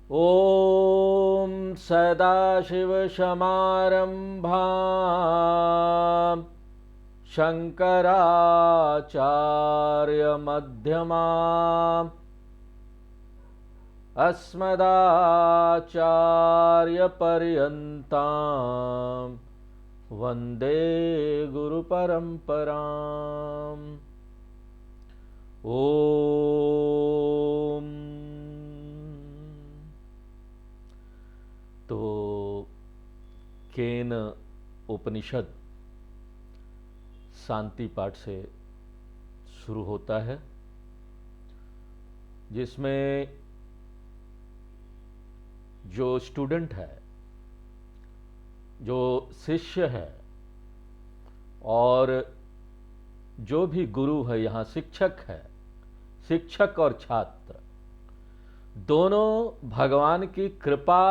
ॐ सदाशिवसमारम्भां शङ्कराचार्यमध्यमाम् अस्मदाचार्यपर्यन्तां वन्दे गुरुपरम्पराम्। ॐ तो केन उपनिषद शांति पाठ से शुरू होता है, जिसमें जो स्टूडेंट है, जो शिष्य है और जो भी गुरु है, यहाँ शिक्षक है, शिक्षक और छात्र दोनों भगवान की कृपा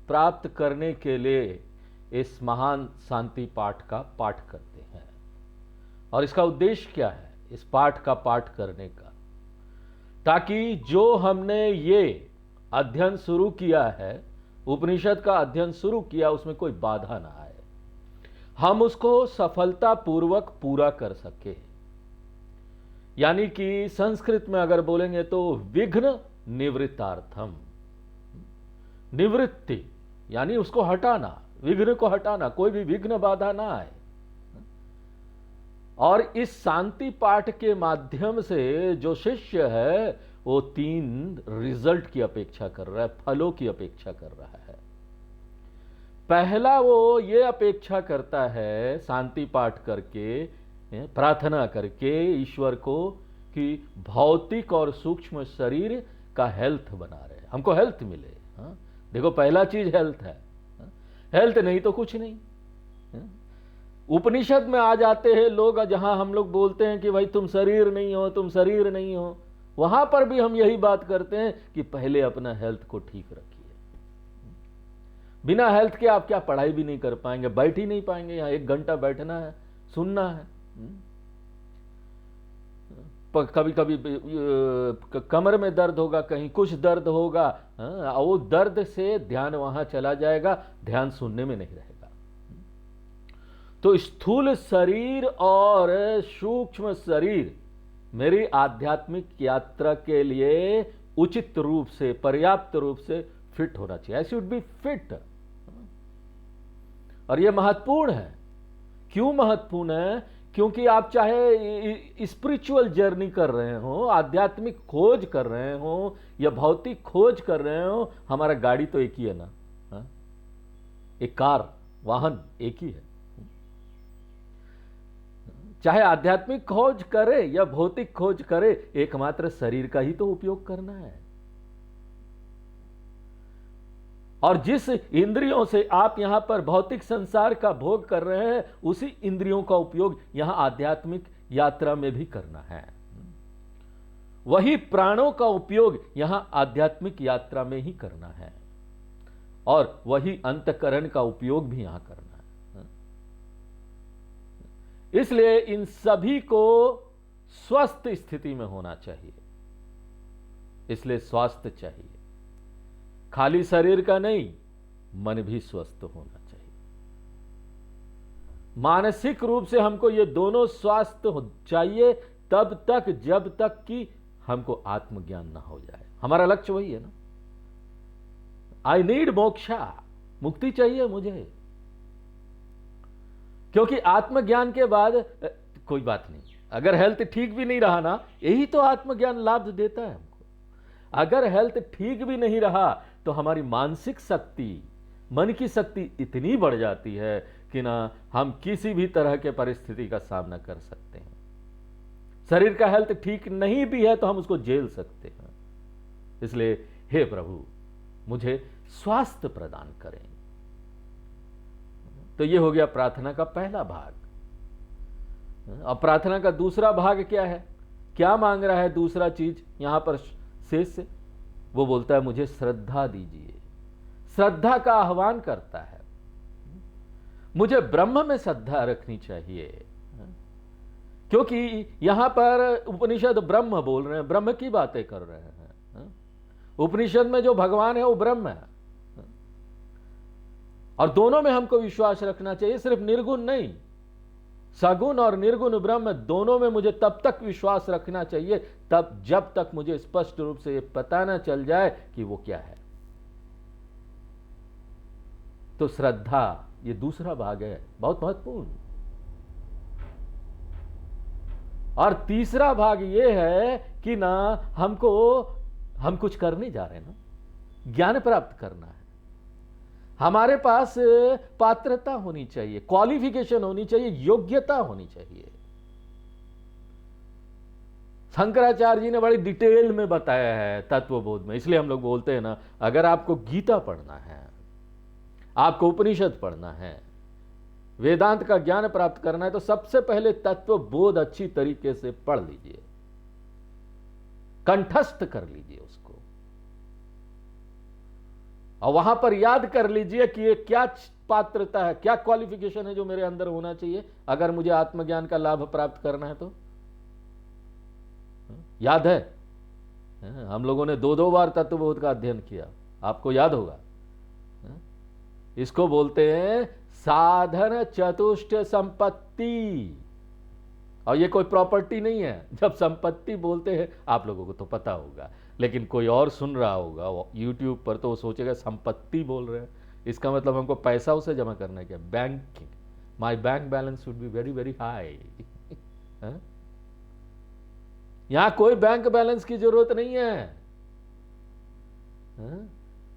प्राप्त करने के लिए इस महान शांति पाठ का पाठ करते हैं। और इसका उद्देश्य क्या है इस पाठ का पाठ करने का? ताकि जो हमने ये अध्ययन शुरू किया है, उपनिषद का अध्ययन शुरू किया, उसमें कोई बाधा ना आए, हम उसको सफलतापूर्वक पूरा कर सके। यानी कि संस्कृत में अगर बोलेंगे तो विघ्न निवृत्तार्थम, निवृत्ति यानी उसको हटाना, विघ्न को हटाना, कोई भी विघ्न बाधा ना आए। और इस शांति पाठ के माध्यम से जो शिष्य है वो 3 रिजल्ट की अपेक्षा कर रहा है, फलों की अपेक्षा कर रहा है। पहला वो ये अपेक्षा करता है शांति पाठ करके, प्रार्थना करके ईश्वर को, कि भौतिक और सूक्ष्म शरीर का हेल्थ बना रहे, हमको हेल्थ मिले। हाँ? देखो, पहला चीज हेल्थ है। हेल्थ नहीं तो कुछ नहीं। उपनिषद में आ जाते हैं लोग, जहां हम लोग बोलते हैं कि भाई तुम शरीर नहीं हो, तुम शरीर नहीं हो, वहां पर भी हम यही बात करते हैं कि पहले अपना हेल्थ को ठीक रखिए। बिना हेल्थ के आप क्या पढ़ाई भी नहीं कर पाएंगे, बैठ ही नहीं पाएंगे। यहां 1 घंटा बैठना है, सुनना है। कभी कभी कमर में दर्द होगा, कहीं कुछ दर्द होगा, वो दर्द से ध्यान वहां चला जाएगा, ध्यान सुनने में नहीं रहेगा। तो स्थूल शरीर और सूक्ष्म शरीर मेरी आध्यात्मिक यात्रा के लिए उचित रूप से, पर्याप्त रूप से फिट होना चाहिए। I should be fit. और यह महत्वपूर्ण है। क्यों महत्वपूर्ण है? क्योंकि आप चाहे स्पिरिचुअल जर्नी कर रहे हो, आध्यात्मिक खोज कर रहे हो या भौतिक खोज कर रहे हो, हमारा गाड़ी तो एक ही है ना। हाँ? एक कार, वाहन एक ही है। चाहे आध्यात्मिक खोज करे या भौतिक खोज करे, एकमात्र शरीर का ही तो उपयोग करना है। और जिस इंद्रियों से आप यहां पर भौतिक संसार का भोग कर रहे हैं, उसी इंद्रियों का उपयोग यहां आध्यात्मिक यात्रा में भी करना है। वही प्राणों का उपयोग यहां आध्यात्मिक यात्रा में ही करना है, और वही अंतःकरण का उपयोग भी यहां करना है। इसलिए इन सभी को स्वस्थ स्थिति में होना चाहिए। इसलिए स्वास्थ्य चाहिए, खाली शरीर का नहीं, मन भी स्वस्थ होना चाहिए। मानसिक रूप से हमको ये दोनों स्वास्थ्य चाहिए, तब तक जब तक कि हमको आत्मज्ञान ना हो जाए। हमारा लक्ष्य वही है ना। आई नीड मोक्षा, मुक्ति चाहिए मुझे। क्योंकि आत्मज्ञान के बाद कोई बात नहीं, अगर हेल्थ ठीक भी नहीं रहा ना, यही तो आत्मज्ञान लाभ देता है हमको। अगर हेल्थ ठीक भी नहीं रहा तो हमारी मानसिक शक्ति, मन की शक्ति इतनी बढ़ जाती है कि ना हम किसी भी तरह के परिस्थिति का सामना कर सकते हैं। शरीर का हेल्थ ठीक नहीं भी है तो हम उसको झेल सकते हैं। इसलिए हे प्रभु, मुझे स्वास्थ्य प्रदान करें। तो ये हो गया प्रार्थना का पहला भाग। अब प्रार्थना का दूसरा भाग क्या है? क्या मांग रहा है दूसरा चीज यहां पर शेष से? वो बोलता है मुझे श्रद्धा दीजिए। श्रद्धा का आह्वान करता है। मुझे ब्रह्म में श्रद्धा रखनी चाहिए, क्योंकि यहां पर उपनिषद ब्रह्म बोल रहे हैं, ब्रह्म की बातें कर रहे हैं। उपनिषद में जो भगवान है वो ब्रह्म है, और दोनों में हमको विश्वास रखना चाहिए, सिर्फ निर्गुण नहीं, सगुण और निर्गुण ब्रह्म दोनों में मुझे तब तक विश्वास रखना चाहिए तब जब तक मुझे स्पष्ट रूप से ये पता ना चल जाए कि वो क्या है। तो श्रद्धा ये दूसरा भाग है, बहुत महत्वपूर्ण। और तीसरा भाग ये है कि ना हम कुछ कर नहीं जा रहे ना, ज्ञान प्राप्त करना है। हमारे पास पात्रता होनी चाहिए, क्वालिफिकेशन होनी चाहिए, योग्यता होनी चाहिए। शंकराचार्य जी ने बड़ी डिटेल में बताया है तत्वबोध में, इसलिए हम लोग बोलते हैं ना, अगर आपको गीता पढ़ना है, आपको उपनिषद पढ़ना है, वेदांत का ज्ञान प्राप्त करना है, तो सबसे पहले तत्वबोध अच्छी तरीके से पढ़ लीजिए, कंठस्थ कर लीजिए उसको, और वहां पर याद कर लीजिए कि ये क्या पात्रता है, क्या क्वालिफिकेशन है जो मेरे अंदर होना चाहिए अगर मुझे आत्मज्ञान का लाभ प्राप्त करना है। तो याद है, हम लोगों ने 2-2 बार तत्वबोध का अध्ययन किया, आपको याद होगा। इसको बोलते हैं साधन चतुष्ट संपत्ति, और ये कोई प्रॉपर्टी नहीं है। जब संपत्ति बोलते हैं आप लोगों को तो पता होगा, लेकिन कोई और सुन रहा होगा यूट्यूब पर तो वो सोचेगा संपत्ति बोल रहे हैं, इसका मतलब हमको पैसा उसे जमा करना है क्या? Banking, my bank balance should be very very high. यहां कोई बैंक बैलेंस की जरूरत नहीं है।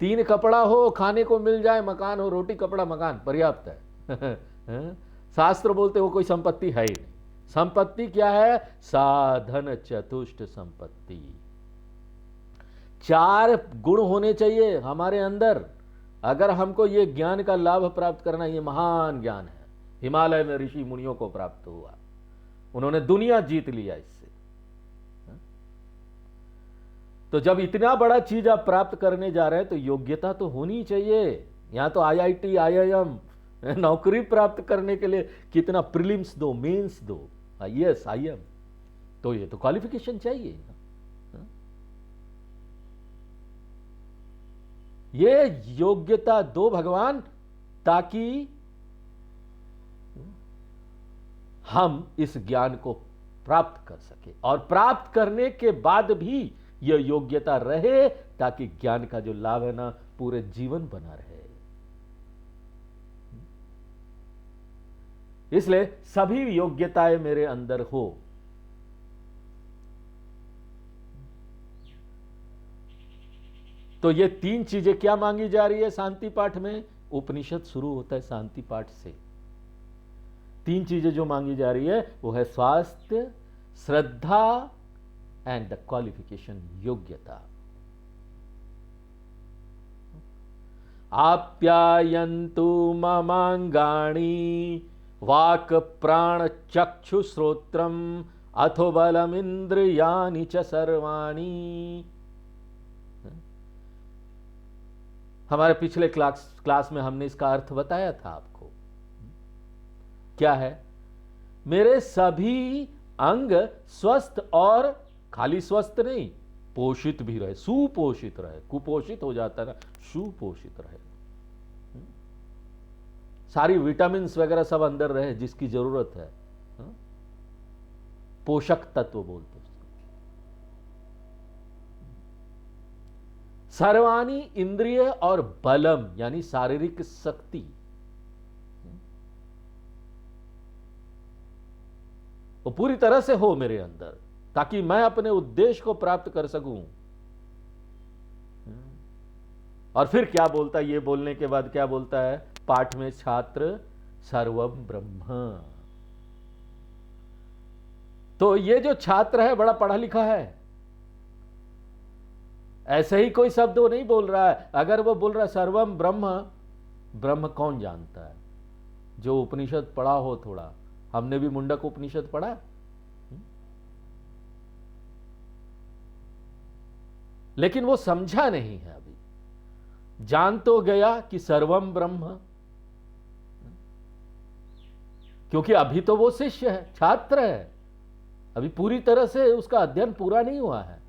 3 कपड़ा हो, खाने को मिल जाए, मकान हो, रोटी कपड़ा मकान पर्याप्त है। शास्त्र बोलते हो कोई संपत्ति है ही नहीं। संपत्ति क्या है? साधन चतुष्ट संपत्ति। 4 गुण होने चाहिए हमारे अंदर अगर हमको ये ज्ञान का लाभ प्राप्त करना। ये महान ज्ञान है, हिमालय में ऋषि मुनियों को प्राप्त हुआ, उन्होंने दुनिया जीत लिया इससे। तो जब इतना बड़ा चीज आप प्राप्त करने जा रहे हैं तो योग्यता तो होनी चाहिए। यहां तो IIT IIM नौकरी प्राप्त करने के लिए कितना प्रीलिम्स दो, मेंस दो, IAS IM, तो ये तो क्वालिफिकेशन चाहिए। ये योग्यता दो भगवान, ताकि हम इस ज्ञान को प्राप्त कर सके, और प्राप्त करने के बाद भी यह योग्यता रहे ताकि ज्ञान का जो लाभ है ना पूरे जीवन बना रहे। इसलिए सभी योग्यताएं मेरे अंदर हो। तो ये 3 चीजें क्या मांगी जा रही है शांति पाठ में? उपनिषद शुरू होता है शांति पाठ से। 3 चीजें जो मांगी जा रही है वो है स्वास्थ्य, श्रद्धा एंड द क्वालिफिकेशन, योग्यता। आप्यायन्तु ममांगाणि वाक् प्राण चक्षु श्रोत्रम अथो बलमिंद्रियाणि च सर्वाणि। हमारे पिछले क्लास में हमने इसका अर्थ बताया था आपको। क्या है? मेरे सभी अंग स्वस्थ, और खाली स्वस्थ नहीं, पोषित भी रहे, सुपोषित रहे। कुपोषित हो जाता है ना, सुपोषित रहे, सारी विटामिन्स वगैरह सब अंदर रहे जिसकी जरूरत है। पोषक तत्व बोलते हैं। सर्वाणी इंद्रिय और बलम यानी शारीरिक शक्ति, वो पूरी तरह से हो मेरे अंदर ताकि मैं अपने उद्देश्य को प्राप्त कर सकूं। और फिर क्या बोलता है? ये बोलने के बाद क्या बोलता है पाठ में? छात्र सर्वम ब्रह्म। तो ये जो छात्र है बड़ा पढ़ा लिखा है, ऐसे ही कोई शब्द वो नहीं बोल रहा है। अगर वो बोल रहा है सर्वम ब्रह्म, ब्रह्म कौन जानता है? जो उपनिषद पढ़ा हो थोड़ा, हमने भी मुंडक उपनिषद पढ़ा, लेकिन वो समझा नहीं है। अभी जान तो गया कि सर्वम ब्रह्म, क्योंकि अभी तो वो शिष्य है, छात्र है, अभी पूरी तरह से उसका अध्ययन पूरा नहीं हुआ है,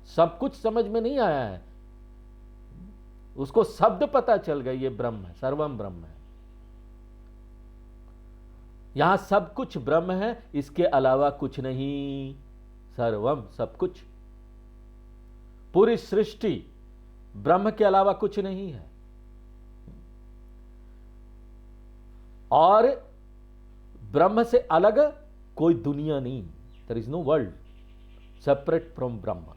सब कुछ समझ में नहीं आया है। उसको शब्द पता चल गया, ये ब्रह्म है, सर्वम ब्रह्म है। यहां सब कुछ ब्रह्म है, इसके अलावा कुछ नहीं। सर्वम सब कुछ, पूरी सृष्टि ब्रह्म के अलावा कुछ नहीं है। और ब्रह्म से अलग कोई दुनिया नहीं। There is no world separate from Brahman.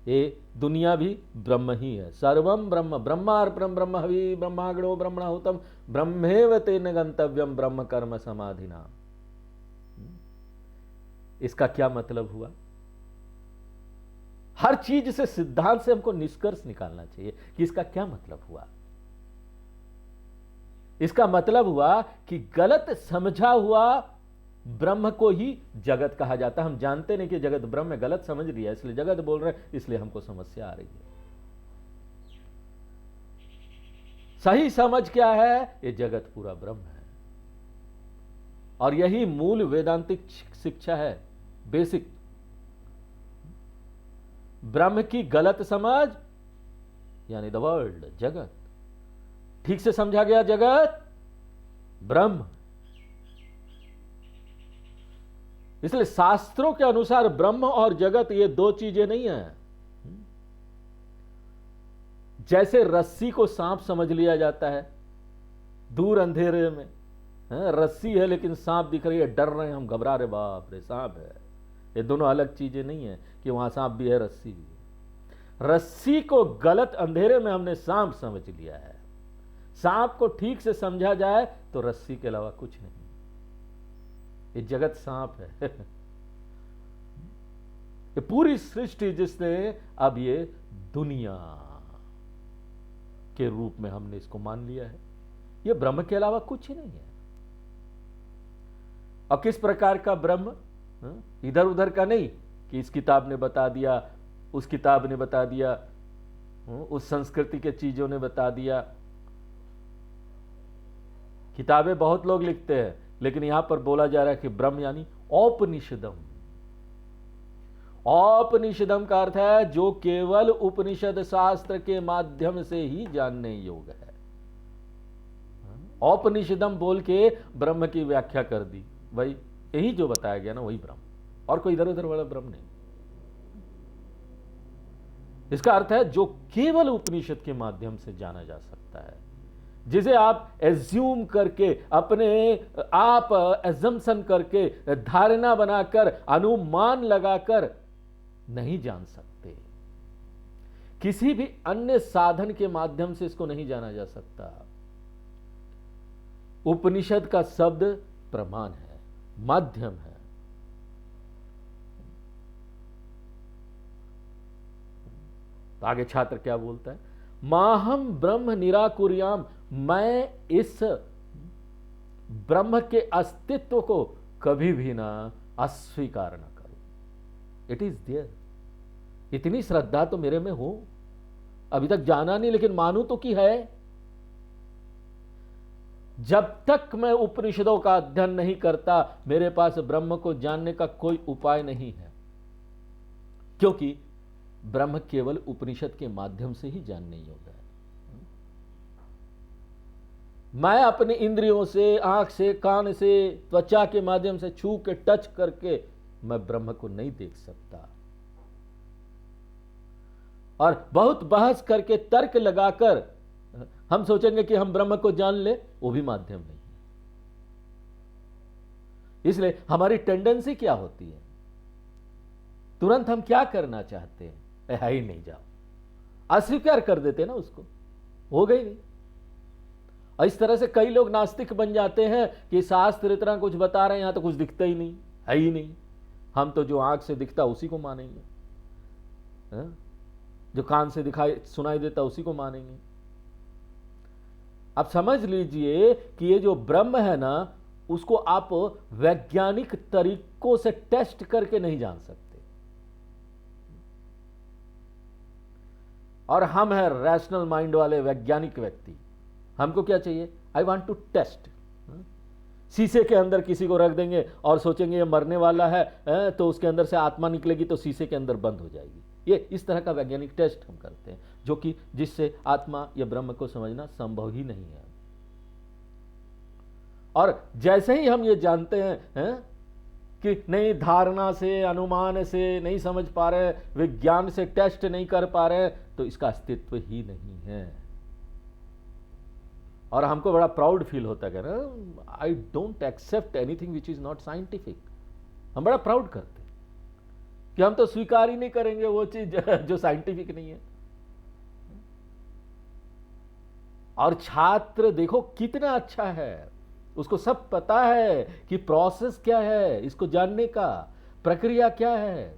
ये दुनिया भी ब्रह्म ही है। सर्वम ब्रह्म, ब्रह्मार्पणम ब्रह्म हवि ब्रह्माग्नो ब्रह्मणाहुतम ब्रह्मेव तेन गंतव्यम ब्रह्म कर्म समाधिना। इसका क्या मतलब हुआ? हर चीज से, सिद्धांत से हमको निष्कर्ष निकालना चाहिए कि इसका क्या मतलब हुआ। इसका मतलब हुआ कि गलत समझा हुआ ब्रह्म को ही जगत कहा जाता है। हम जानते नहीं कि जगत ब्रह्म है, गलत समझ लिया, इसलिए जगत बोल रहे हैं, इसलिए हमको समस्या आ रही है। सही समझ क्या है? ये जगत पूरा ब्रह्म है। और यही मूल वेदांतिक शिक्षा है, बेसिक। ब्रह्म की गलत समझ यानी द वर्ल्ड, जगत। ठीक से समझा गया जगत ब्रह्म। इसलिए शास्त्रों के अनुसार ब्रह्म और जगत ये दो चीजें नहीं है। जैसे रस्सी को सांप समझ लिया जाता है दूर अंधेरे में, रस्सी है लेकिन सांप दिख रही है, डर रहे हैं हम, घबरा रहे, बाप रे सांप है। ये दोनों अलग चीजें नहीं है कि वहां सांप भी है, रस्सी भी है। रस्सी को गलत अंधेरे में हमने सांप समझ लिया है। सांप को ठीक से समझा जाए तो रस्सी के अलावा कुछ नहीं। ये जगत सांप है। ये पूरी सृष्टि जिसने अब ये दुनिया के रूप में हमने इसको मान लिया है, ये ब्रह्म के अलावा कुछ ही नहीं है। और किस प्रकार का ब्रह्म? इधर उधर का नहीं कि इस किताब ने बता दिया, उस किताब ने बता दिया, उस संस्कृति के चीजों ने बता दिया। किताबें बहुत लोग लिखते हैं, लेकिन यहां पर बोला जा रहा है कि ब्रह्म यानी औपनिषदम। औपनिषदम का अर्थ है जो केवल उपनिषद शास्त्र के माध्यम से ही जानने योग्य है। औपनिषदम बोल के ब्रह्म की व्याख्या कर दी, भाई यही जो बताया गया ना वही ब्रह्म, और कोई इधर उधर वाला ब्रह्म नहीं। इसका अर्थ है जो केवल उपनिषद के माध्यम से जाना जा सकता है, जिसे आप एज्यूम करके, अपने आप एजम्पशन करके, धारणा बनाकर, अनुमान लगाकर नहीं जान सकते। किसी भी अन्य साधन के माध्यम से इसको नहीं जाना जा सकता। उपनिषद का शब्द प्रमाण है, माध्यम है। तो आगे छात्र क्या बोलता है? माहम ब्रह्म निराकुर्याम, मैं इस ब्रह्म के अस्तित्व को कभी भी ना अस्वीकार ना करूं। It is there. इतनी श्रद्धा तो मेरे में हो, अभी तक जाना नहीं लेकिन मानू तो कि है। जब तक मैं उपनिषदों का अध्ययन नहीं करता, मेरे पास ब्रह्म को जानने का कोई उपाय नहीं है, क्योंकि ब्रह्म केवल उपनिषद के माध्यम से ही जानने योग्य है। मैं अपने इंद्रियों से, आंख से, कान से, त्वचा के माध्यम से छू के, टच करके मैं ब्रह्म को नहीं देख सकता। और बहुत बहस करके, तर्क लगाकर हम सोचेंगे कि हम ब्रह्म को जान ले, वो भी माध्यम नहीं है। इसलिए हमारी टेंडेंसी क्या होती है? तुरंत हम क्या करना चाहते हैं? है ही नहीं, जाओ, अस्वीकार कर देते ना उसको, हो गई नहीं। और इस तरह से कई लोग नास्तिक बन जाते हैं कि शास्त्र इतना कुछ बता रहे हैं, यहां तो कुछ दिखता ही नहीं, है ही नहीं, हम तो जो आंख से दिखता उसी को मानेंगे, जो कान से दिखाई सुनाई देता उसी को मानेंगे। आप समझ लीजिए कि ये जो ब्रह्म है ना, उसको आप वैज्ञानिक तरीकों से टेस्ट करके नहीं जान सकते। और हम हैं रैशनल माइंड वाले वैज्ञानिक व्यक्ति, हमको क्या चाहिए? I want to test. शीशे के अंदर किसी को रख देंगे और सोचेंगे ये मरने वाला है, तो उसके अंदर से आत्मा निकलेगी तो शीशे के अंदर बंद हो जाएगी। ये इस तरह का वैज्ञानिक टेस्ट हम करते हैं, जो कि जिससे आत्मा या ब्रह्म को समझना संभव ही नहीं है। और जैसे ही हम ये जानते हैं कि नहीं, धारणा से, अनुमान से नहीं समझ पा रहे, विज्ञान से टेस्ट नहीं कर पा रहे, तो इसका अस्तित्व ही नहीं है। और हमको बड़ा प्राउड फील होता है ना, I don't accept anything which is not scientific. हम बड़ा प्राउड करते हैं कि हम तो स्वीकार ही नहीं करेंगे वो चीज जो साइंटिफिक नहीं है। और छात्र देखो कितना अच्छा है, उसको सब पता है कि प्रोसेस क्या है, इसको जानने का प्रक्रिया क्या है।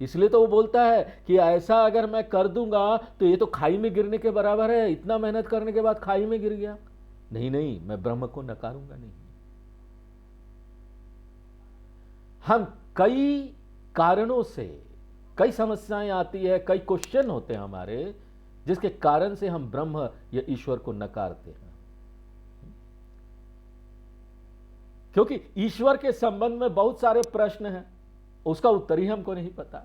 इसलिए तो वो बोलता है कि ऐसा अगर मैं कर दूंगा तो ये तो खाई में गिरने के बराबर है, इतना मेहनत करने के बाद खाई में गिर गया। नहीं नहीं, मैं ब्रह्म को नकारूंगा नहीं। हम कई कारणों से, कई समस्याएं आती है, कई क्वेश्चन होते हैं हमारे, जिसके कारण से हम ब्रह्म या ईश्वर को नकारते हैं। क्योंकि ईश्वर के संबंध में बहुत सारे प्रश्न हैं, उसका उत्तर ही हमको नहीं पता।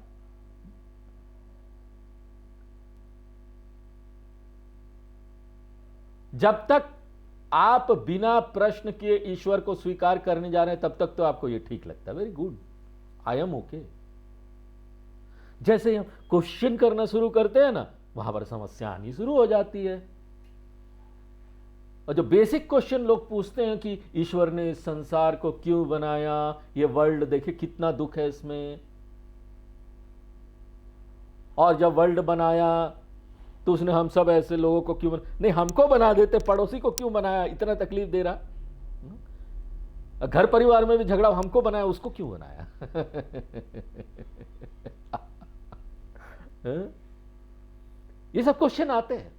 जब तक आप बिना प्रश्न किए ईश्वर को स्वीकार करने जा रहे हैं, तब तक तो आपको यह ठीक लगता है, very good, I am okay. जैसे हम क्वेश्चन करना शुरू करते हैं ना, वहां पर समस्या आनी शुरू हो जाती है। और जो बेसिक क्वेश्चन लोग पूछते हैं कि ईश्वर ने इस संसार को क्यों बनाया, ये वर्ल्ड देखिए कितना दुख है इसमें, और जब वर्ल्ड बनाया तो उसने हम सब ऐसे लोगों को क्यों नहीं हमको बना देते, पड़ोसी को क्यों बनाया, इतना तकलीफ दे रहा। घर परिवार में भी झगड़ा, हमको बनाया, उसको क्यों बनाया। ये सब क्वेश्चन आते हैं।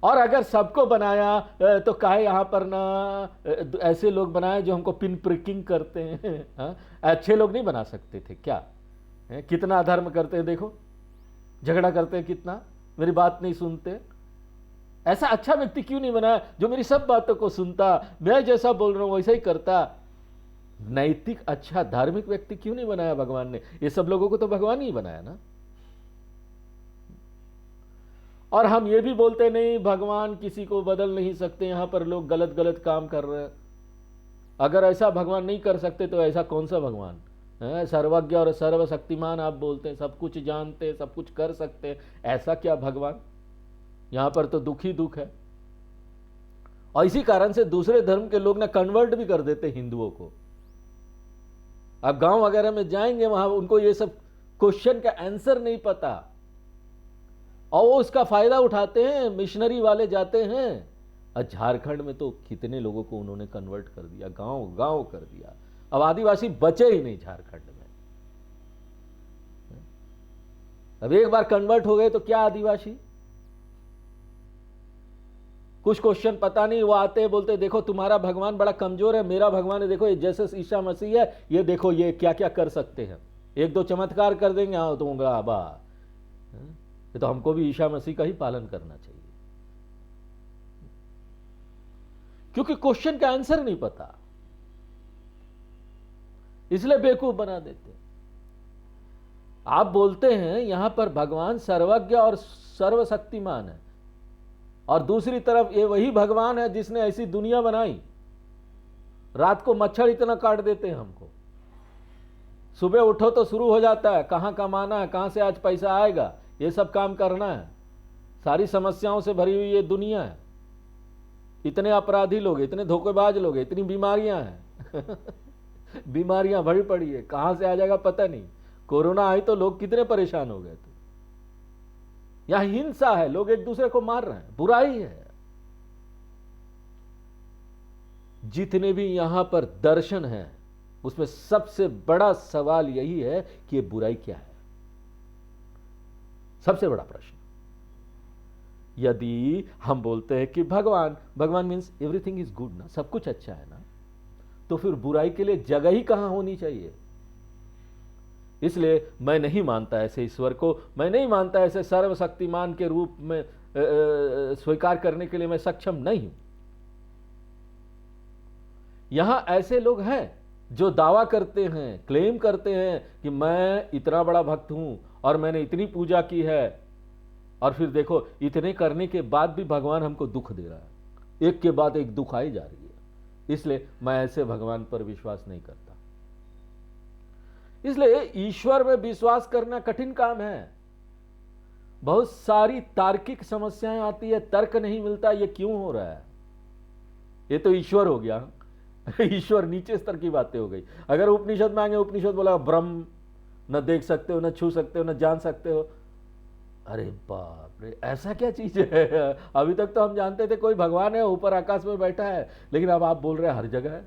और अगर सबको बनाया तो काहे यहां पर ना ऐसे लोग बनाए जो हमको पिन प्रिकिंग करते हैं। अच्छे लोग नहीं बना सकते थे क्या? कितना अधर्म करते हैं, देखो झगड़ा करते हैं कितना, मेरी बात नहीं सुनते। ऐसा अच्छा व्यक्ति क्यों नहीं बनाया जो मेरी सब बातों को सुनता, मैं जैसा बोल रहा हूं वैसा ही करता। नैतिक अच्छा धार्मिक व्यक्ति क्यों नहीं बनाया भगवान ने? ये सब लोगों को तो भगवान ही बनाया ना। और हम ये भी बोलते नहीं भगवान किसी को बदल नहीं सकते, यहां पर लोग गलत गलत काम कर रहे हैं। अगर ऐसा भगवान नहीं कर सकते तो ऐसा कौन सा भगवान है? सर्वज्ञ और सर्वशक्तिमान आप बोलते हैं, सब कुछ जानते हैं, सब कुछ कर सकते हैं, ऐसा क्या भगवान? यहां पर तो दुख ही दुख है। और इसी कारण से दूसरे धर्म के लोग ना कन्वर्ट भी कर देते हिंदुओं को। अब गांव वगैरह में जाएंगे, वहां उनको ये सब क्वेश्चन का आंसर नहीं पता, और वो उसका फायदा उठाते हैं। मिशनरी वाले जाते हैं, और झारखंड में तो कितने लोगों को उन्होंने कन्वर्ट कर दिया, गांव गांव कर दिया। अब आदिवासी बचे ही नहीं झारखंड में। अब एक बार कन्वर्ट हो गए तो क्या आदिवासी? कुछ क्वेश्चन पता नहीं, वो आते हैं बोलते देखो तुम्हारा भगवान बड़ा कमजोर है, मेरा भगवान है देखो, ये जैसे ईसा मसीह है, ये देखो ये क्या क्या कर सकते हैं, एक दो चमत्कार कर देंगे, हाँ तो आबा। तो हमको भी ईसा मसीह का ही पालन करना चाहिए, क्योंकि क्वेश्चन का आंसर नहीं पता, इसलिए बेवकूफ बना देते। आप बोलते हैं यहां पर भगवान सर्वज्ञ और सर्वशक्तिमान है, और दूसरी तरफ ये वही भगवान है जिसने ऐसी दुनिया बनाई। रात को मच्छर इतना काट देते हैं हमको, सुबह उठो तो शुरू हो जाता है कहां कमाना है, कहां से आज पैसा आएगा, ये सब काम करना है। सारी समस्याओं से भरी हुई ये दुनिया है, इतने अपराधी लोग, इतने धोखेबाज लोग, इतनी बीमारियां हैं। बीमारियां भरी पड़ी है, कहां से आ जाएगा पता नहीं। कोरोना आई तो लोग कितने परेशान हो गए थे। यहां हिंसा है, लोग एक दूसरे को मार रहे हैं, बुराई है। जितने भी यहां पर दर्शन है, उसमें सबसे बड़ा सवाल यही है कि ये बुराई क्या है, सबसे बड़ा प्रश्न। यदि हम बोलते हैं कि भगवान, भगवान मीन्स एवरीथिंग इज गुड ना, सब कुछ अच्छा है ना, तो फिर बुराई के लिए जगह ही कहां होनी चाहिए? इसलिए मैं नहीं मानता ऐसे ईश्वर को, मैं नहीं मानता ऐसे सर्वशक्तिमान के रूप में स्वीकार करने के लिए मैं सक्षम नहीं हूं। यहां ऐसे लोग हैं जो दावा करते हैं, क्लेम करते हैं कि मैं इतना बड़ा भक्त हूं और मैंने इतनी पूजा की है, और फिर देखो इतने करने के बाद भी भगवान हमको दुख दे रहा है, एक के बाद एक दुख आई जा रही है। इसलिए मैं ऐसे भगवान पर विश्वास नहीं करता। इसलिए ईश्वर में विश्वास करना कठिन काम है। बहुत सारी तार्किक समस्याएं आती है, तर्क नहीं मिलता, ये क्यों हो रहा है। ये तो ईश्वर हो गया। ईश्वर नीचे स्तर की बातें हो गई। अगर उपनिषद में आएंगे, उपनिषद बोला ब्रह्म न देख सकते हो, न छू सकते हो, न जान सकते हो। अरे बाप रे, ऐसा क्या चीज है। अभी तक तो हम जानते थे कोई भगवान है, ऊपर आकाश में बैठा है, लेकिन अब आप बोल रहे हैं हर जगह है।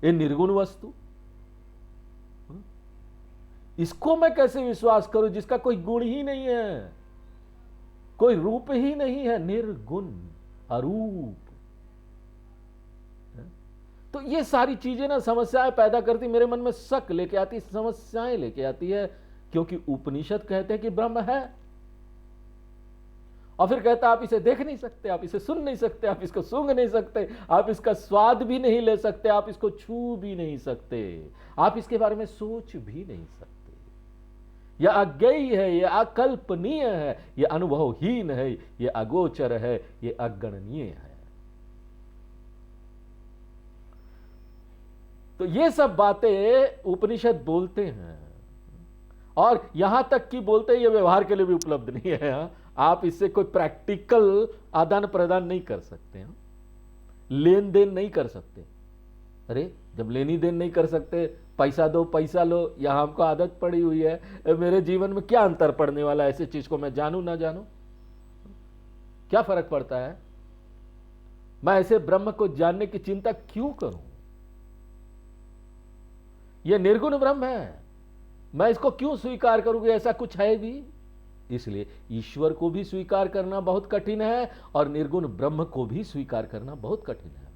ये निर्गुण वस्तु, इसको मैं कैसे विश्वास करूं जिसका कोई गुण ही नहीं है, कोई रूप ही नहीं है, निर्गुण अरूप। तो ये सारी चीजें ना समस्याएं पैदा करती, मेरे मन में शक लेके आती, समस्याएं लेके आती है, क्योंकि उपनिषद कहते हैं कि ब्रह्म है, और फिर कहता है आप इसे देख नहीं सकते, आप इसे सुन नहीं सकते, आप इसको सूंघ नहीं सकते, आप इसका स्वाद भी नहीं ले सकते, आप इसको छू भी नहीं सकते, आप इसके बारे में सोच भी नहीं सकते। यह अज्ञेय है, यह अकल्पनीय है, यह अनुभवहीन है, यह अगोचर है, यह अगणनीय है। तो ये सब बातें उपनिषद बोलते हैं, और यहां तक कि बोलते हैं ये व्यवहार के लिए भी उपलब्ध नहीं है। आप इससे कोई प्रैक्टिकल आदान प्रदान नहीं कर सकते हैं, लेन देन नहीं कर सकते। अरे जब लेनी देन नहीं कर सकते, पैसा दो पैसा लो, यहां हमको आदत पड़ी हुई है, मेरे जीवन में क्या अंतर पड़ने वाला है, ऐसे चीज को मैं जानूं ना जानूं, क्या फर्क पड़ता है। मैं ऐसे ब्रह्म को जानने की चिंता क्यों करूं। यह निर्गुण ब्रह्म है, मैं इसको क्यों स्वीकार करूंगी, ऐसा कुछ है भी। इसलिए ईश्वर को भी स्वीकार करना बहुत कठिन है, और निर्गुण ब्रह्म को भी स्वीकार करना बहुत कठिन है।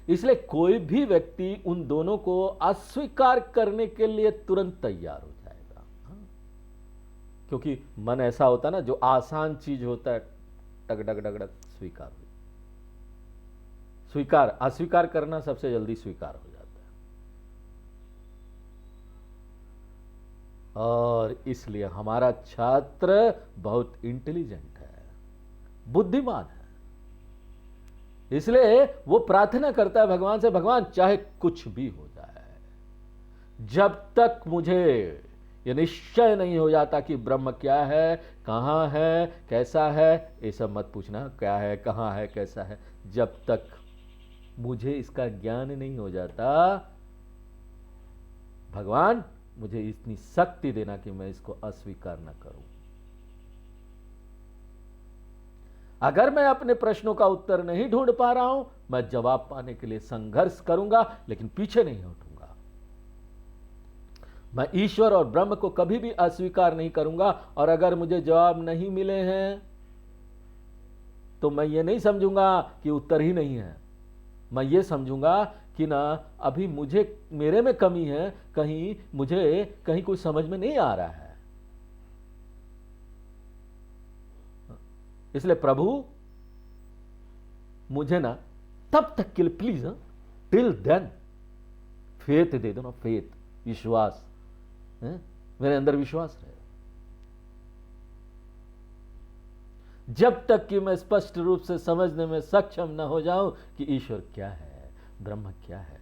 इसलिए कोई भी व्यक्ति उन दोनों को अस्वीकार करने के लिए तुरंत तैयार हो जाएगा। क्योंकि मन ऐसा होता है ना, जो आसान चीज होता है टक डग डग डग स्वीकार हो, स्वीकार अस्वीकार करना सबसे जल्दी स्वीकार हो जाता है। और इसलिए हमारा छात्र बहुत इंटेलिजेंट है, बुद्धिमान है। इसलिए वो प्रार्थना करता है भगवान से, भगवान चाहे कुछ भी हो जाए, जब तक मुझे ये निश्चय नहीं हो जाता कि ब्रह्म क्या है, कहां है, कैसा है, ये सब मत पूछना, क्या है, कहां है, कैसा है, जब तक मुझे इसका ज्ञान नहीं हो जाता, भगवान मुझे इतनी शक्ति देना कि मैं इसको अस्वीकार न करूं। अगर मैं अपने प्रश्नों का उत्तर नहीं ढूंढ पा रहा हूं, मैं जवाब पाने के लिए संघर्ष करूंगा, लेकिन पीछे नहीं हटूंगा। मैं ईश्वर और ब्रह्म को कभी भी अस्वीकार नहीं करूंगा। और अगर मुझे जवाब नहीं मिले हैं तो मैं ये नहीं समझूंगा कि उत्तर ही नहीं है, मैं ये समझूंगा कि ना अभी मुझे, मेरे में कमी है, कहीं मुझे कहीं कुछ समझ में नहीं आ रहा है। इसलिए प्रभु मुझे ना तब तक के लिए प्लीज, टिल देन फेथ दे दो ना, फेथ, विश्वास, मेरे अंदर विश्वास रहे, जब तक कि मैं स्पष्ट रूप से समझने में सक्षम न हो जाऊं कि ईश्वर क्या है, ब्रह्म क्या है।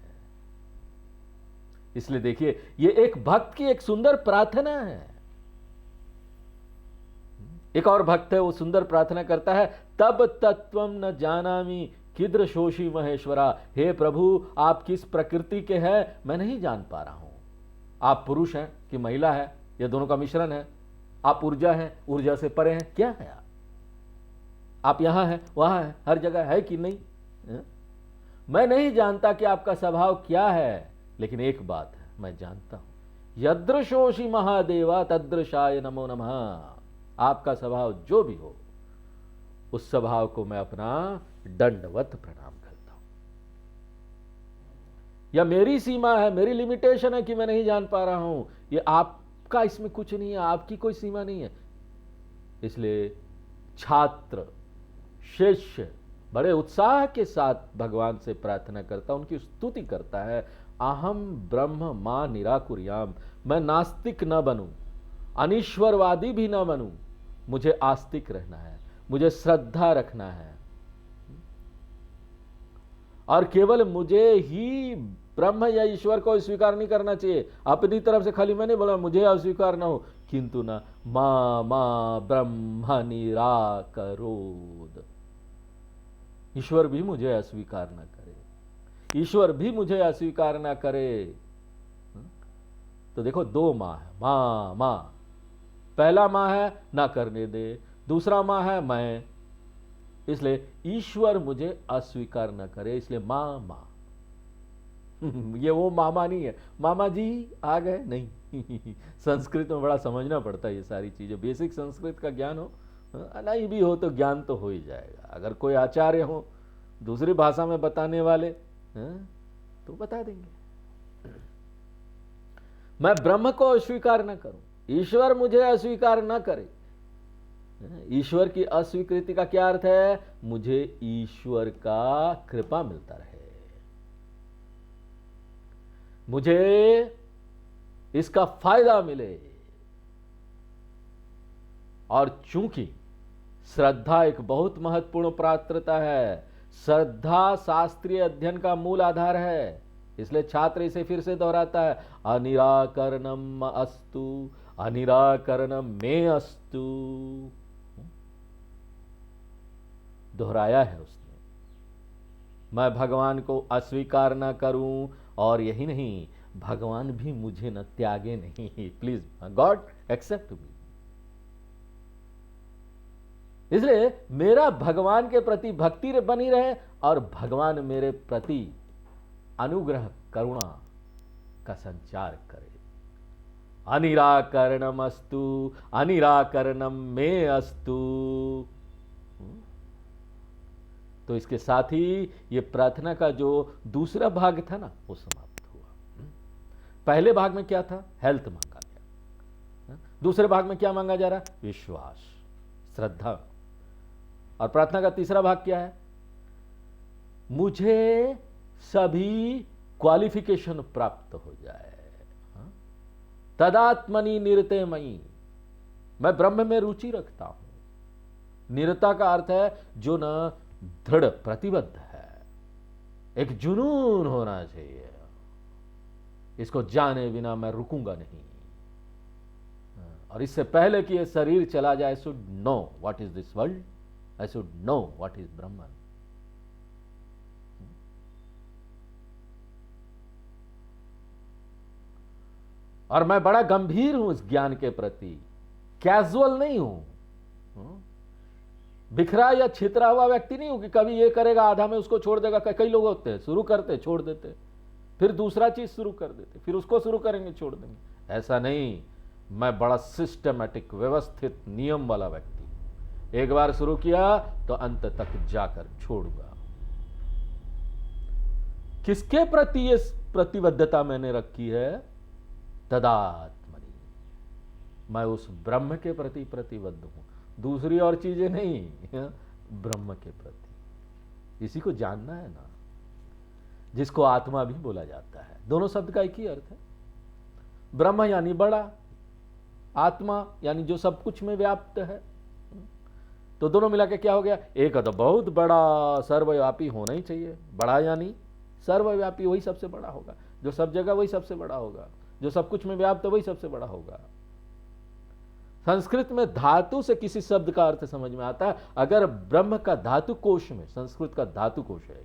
इसलिए देखिए, ये एक भक्त की एक सुंदर प्रार्थना है। एक और भक्त है, वो सुंदर प्रार्थना करता है, तब तत्वम न जानामि कीदृशोषि महेश्वरा। हे प्रभु, आप किस प्रकृति के हैं मैं नहीं जान पा रहा हूं। आप पुरुष हैं कि महिला है, ये दोनों का मिश्रण है। आप ऊर्जा हैं, ऊर्जा से परे हैं, क्या है आप यहां हैं, वहां हैं, हर जगह है कि नहीं है? मैं नहीं जानता कि आपका स्वभाव क्या है, लेकिन एक बात है मैं जानता हूं, यदृशोषि महादेवा तदृशाय नमो नमः। आपका स्वभाव जो भी हो, उस स्वभाव को मैं अपना दंडवत प्रणाम करता हूं। या मेरी सीमा है, मेरी लिमिटेशन है कि मैं नहीं जान पा रहा हूं, ये आपका इसमें कुछ नहीं है, आपकी कोई सीमा नहीं है। इसलिए छात्र, शिष्य बड़े उत्साह के साथ भगवान से प्रार्थना करता, उनकी स्तुति करता है। अहम ब्रह्म मां निराकुर्याम, मैं नास्तिक न बनूं, अनीश्वरवादी भी न बनूं, मुझे आस्तिक रहना है, मुझे श्रद्धा रखना है, और केवल मुझे ही ब्रह्म या ईश्वर को स्वीकार नहीं करना चाहिए। अपनी तरफ से खाली मैंने बोला मुझे अस्वीकार ना हो, किंतु ना मां मां ब्रह्म निराकरोद, ईश्वर भी मुझे अस्वीकार न करे, ईश्वर भी मुझे अस्वीकार न करे। तो देखो दो मां है, मां मां, पहला मां है ना करने दे, दूसरा मां है मैं, इसलिए ईश्वर मुझे अस्वीकार न करे, इसलिए मां मां। ये वो मामा नहीं है, मामा जी आ गए नहीं। संस्कृत में बड़ा समझना पड़ता है ये सारी चीजें, बेसिक संस्कृत का ज्ञान हो, नहीं भी हो तो ज्ञान तो हो ही जाएगा। अगर कोई आचार्य हो दूसरी भाषा में बताने वाले तो बता देंगे। मैं ब्रह्म को अस्वीकार न करूं, ईश्वर मुझे अस्वीकार न करे। ईश्वर की अस्वीकृति का क्या अर्थ है? मुझे ईश्वर का कृपा मिलता रहे, मुझे इसका फायदा मिले। और चूंकि श्रद्धा एक बहुत महत्वपूर्ण पात्रता है, श्रद्धा शास्त्रीय अध्ययन का मूल आधार है, इसलिए छात्र इसे फिर से दोहराता है, अनिराकरणम अस्तु, अनिराकरणम में अस्तु, दोहराया है उसने। मैं भगवान को अस्वीकार ना करूं, और यही नहीं, भगवान भी मुझे न त्यागे नहीं, प्लीज गॉड एक्सेप्ट मी। इसलिए मेरा भगवान के प्रति भक्ति बनी रहे, और भगवान मेरे प्रति अनुग्रह करुणा का संचार करे। अनिराकरणम अस्तु, अनिराकरणम में अस्तु। तो इसके साथ ही ये प्रार्थना का जो दूसरा भाग था ना, वो समाप्त हुआ। पहले भाग में क्या था? हेल्थ मांगा गया। दूसरे भाग में क्या मांगा जा रहा? विश्वास, श्रद्धा। और प्रार्थना का तीसरा भाग क्या है? मुझे सभी क्वालिफिकेशन प्राप्त हो जाए। तदात्मनि निरते मयि, मैं ब्रह्म में रुचि रखता हूं। निरता का अर्थ है जो न दृढ़ प्रतिबद्ध है, एक जुनून होना चाहिए, इसको जाने बिना मैं रुकूंगा नहीं। और इससे पहले कि ये शरीर चला जाए, I should know what is this world, I should know what is Brahman. और मैं बड़ा गंभीर हूं इस ज्ञान के प्रति, कैजुअल नहीं हूं, बिखरा या छितरा हुआ व्यक्ति नहीं हूं कि कभी ये करेगा आधा में उसको छोड़ देगा। कई लोग होते हैं, शुरू करते छोड़ देते, फिर दूसरा चीज शुरू कर देते, फिर उसको शुरू करेंगे छोड़ देंगे। ऐसा नहीं, मैं बड़ा सिस्टमैटिक, व्यवस्थित, नियम वाला व्यक्ति। एक बार शुरू किया तो अंत तक जाकर छोड़ूंगा। किसके प्रति ये प्रतिबद्धता मैंने रखी है? तदात्मनि, मैं उस ब्रह्म के प्रति प्रतिबद्ध हूं, दूसरी और चीजें नहीं, ब्रह्म के प्रति। इसी को जानना है ना, जिसको आत्मा भी बोला जाता है। दोनों शब्द का एक ही अर्थ है। ब्रह्म यानी बड़ा, आत्मा यानी जो सब कुछ में व्याप्त है। तो दोनों मिला के क्या हो गया? एक तो बहुत बड़ा सर्वव्यापी होना ही चाहिए। बड़ा यानी सर्वव्यापी, वही सबसे बड़ा होगा। जो सब जगह वही सबसे बड़ा होगा, जो सब कुछ में व्याप्त है वही सबसे बड़ा होगा। संस्कृत में धातु से किसी शब्द का अर्थ समझ में आता है। अगर ब्रह्म का धातु कोश में, संस्कृत का धातु कोश है,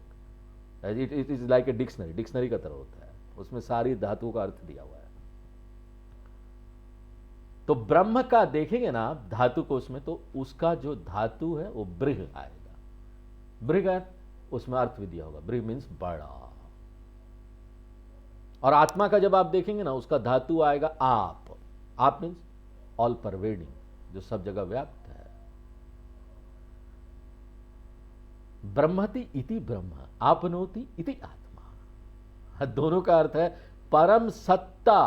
it is like a dictionary, dictionary का तरह होता है, उसमें सारी धातुओं का अर्थ दिया हुआ है। तो ब्रह्म का देखेंगे ना धातु कोश में, तो उसका जो धातु है वो बृह आएगा। बृह उसमें अर्थ भी दिया होगा, बृह मीन्स बड़ा। और आत्मा का जब आप देखेंगे ना, उसका धातु आएगा आप। आप मीन्स ऑल परवेडिंग, जो सब जगह व्याप्त है। ब्रह्मति इति ब्रह्म, आपनोति इति आत्मा। दोनों का अर्थ है परम सत्ता,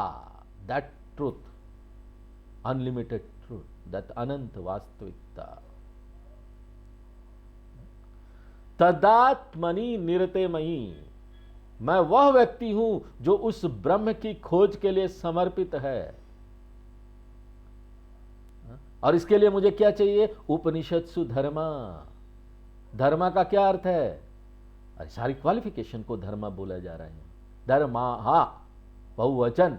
that truth, unlimited truth, that अनंत वास्तविकता। तदात्मनि निरते मयि, मैं वह व्यक्ति हूं जो उस ब्रह्म की खोज के लिए समर्पित है। और इसके लिए मुझे क्या चाहिए? उपनिषत्सु धर्मा। धर्मा का क्या अर्थ है? अरे सारी क्वालिफिकेशन को धर्मा बोला जा रहा है। धर्मा हा बहुवचन,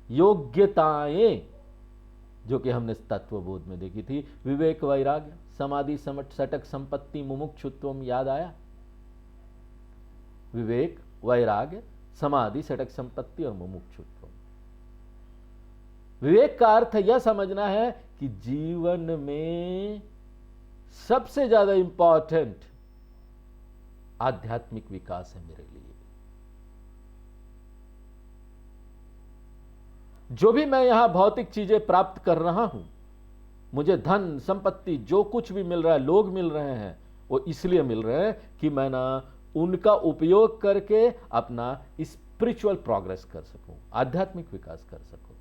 योग्यताएं जो कि हमने तत्वबोध में देखी थी। विवेक, वैराग्य, समाधि, सटक, संपत्ति, मुमुक्षुत्वम, याद आया? विवेक, वैराग्य, समाधि, सटक, संपत्ति और मुमुक्षुत्व। विवेक का अर्थ यह समझना है कि जीवन में सबसे ज्यादा इंपॉर्टेंट आध्यात्मिक विकास है मेरे लिए। जो भी मैं यहां भौतिक चीजें प्राप्त कर रहा हूं, मुझे धन संपत्ति जो कुछ भी मिल रहा है, लोग मिल रहे हैं, वो इसलिए मिल रहे हैं कि मैं ना उनका उपयोग करके अपना स्पिरिचुअल प्रोग्रेस कर सकूं, आध्यात्मिक विकास कर सकूं।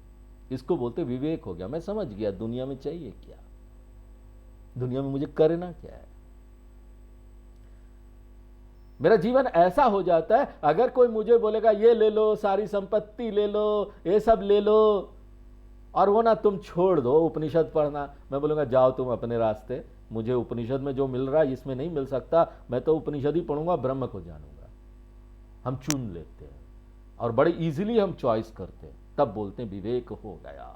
इसको बोलते विवेक हो गया। मैं समझ गया दुनिया में चाहिए क्या, दुनिया में मुझे करना क्या है। मेरा जीवन ऐसा हो जाता है, अगर कोई मुझे बोलेगा ये ले लो, सारी संपत्ति ले लो, ये सब ले लो, और वो ना तुम छोड़ दो उपनिषद पढ़ना, मैं बोलूंगा जाओ तुम अपने रास्ते, मुझे उपनिषद में जो मिल रहा है इसमें नहीं मिल सकता, मैं तो उपनिषद ही पढ़ूंगा, ब्रह्म को जानूंगा। हम चुन लेते हैं और बड़े इजीली हम चॉइस करते हैं, तब बोलते हैं विवेक हो गया।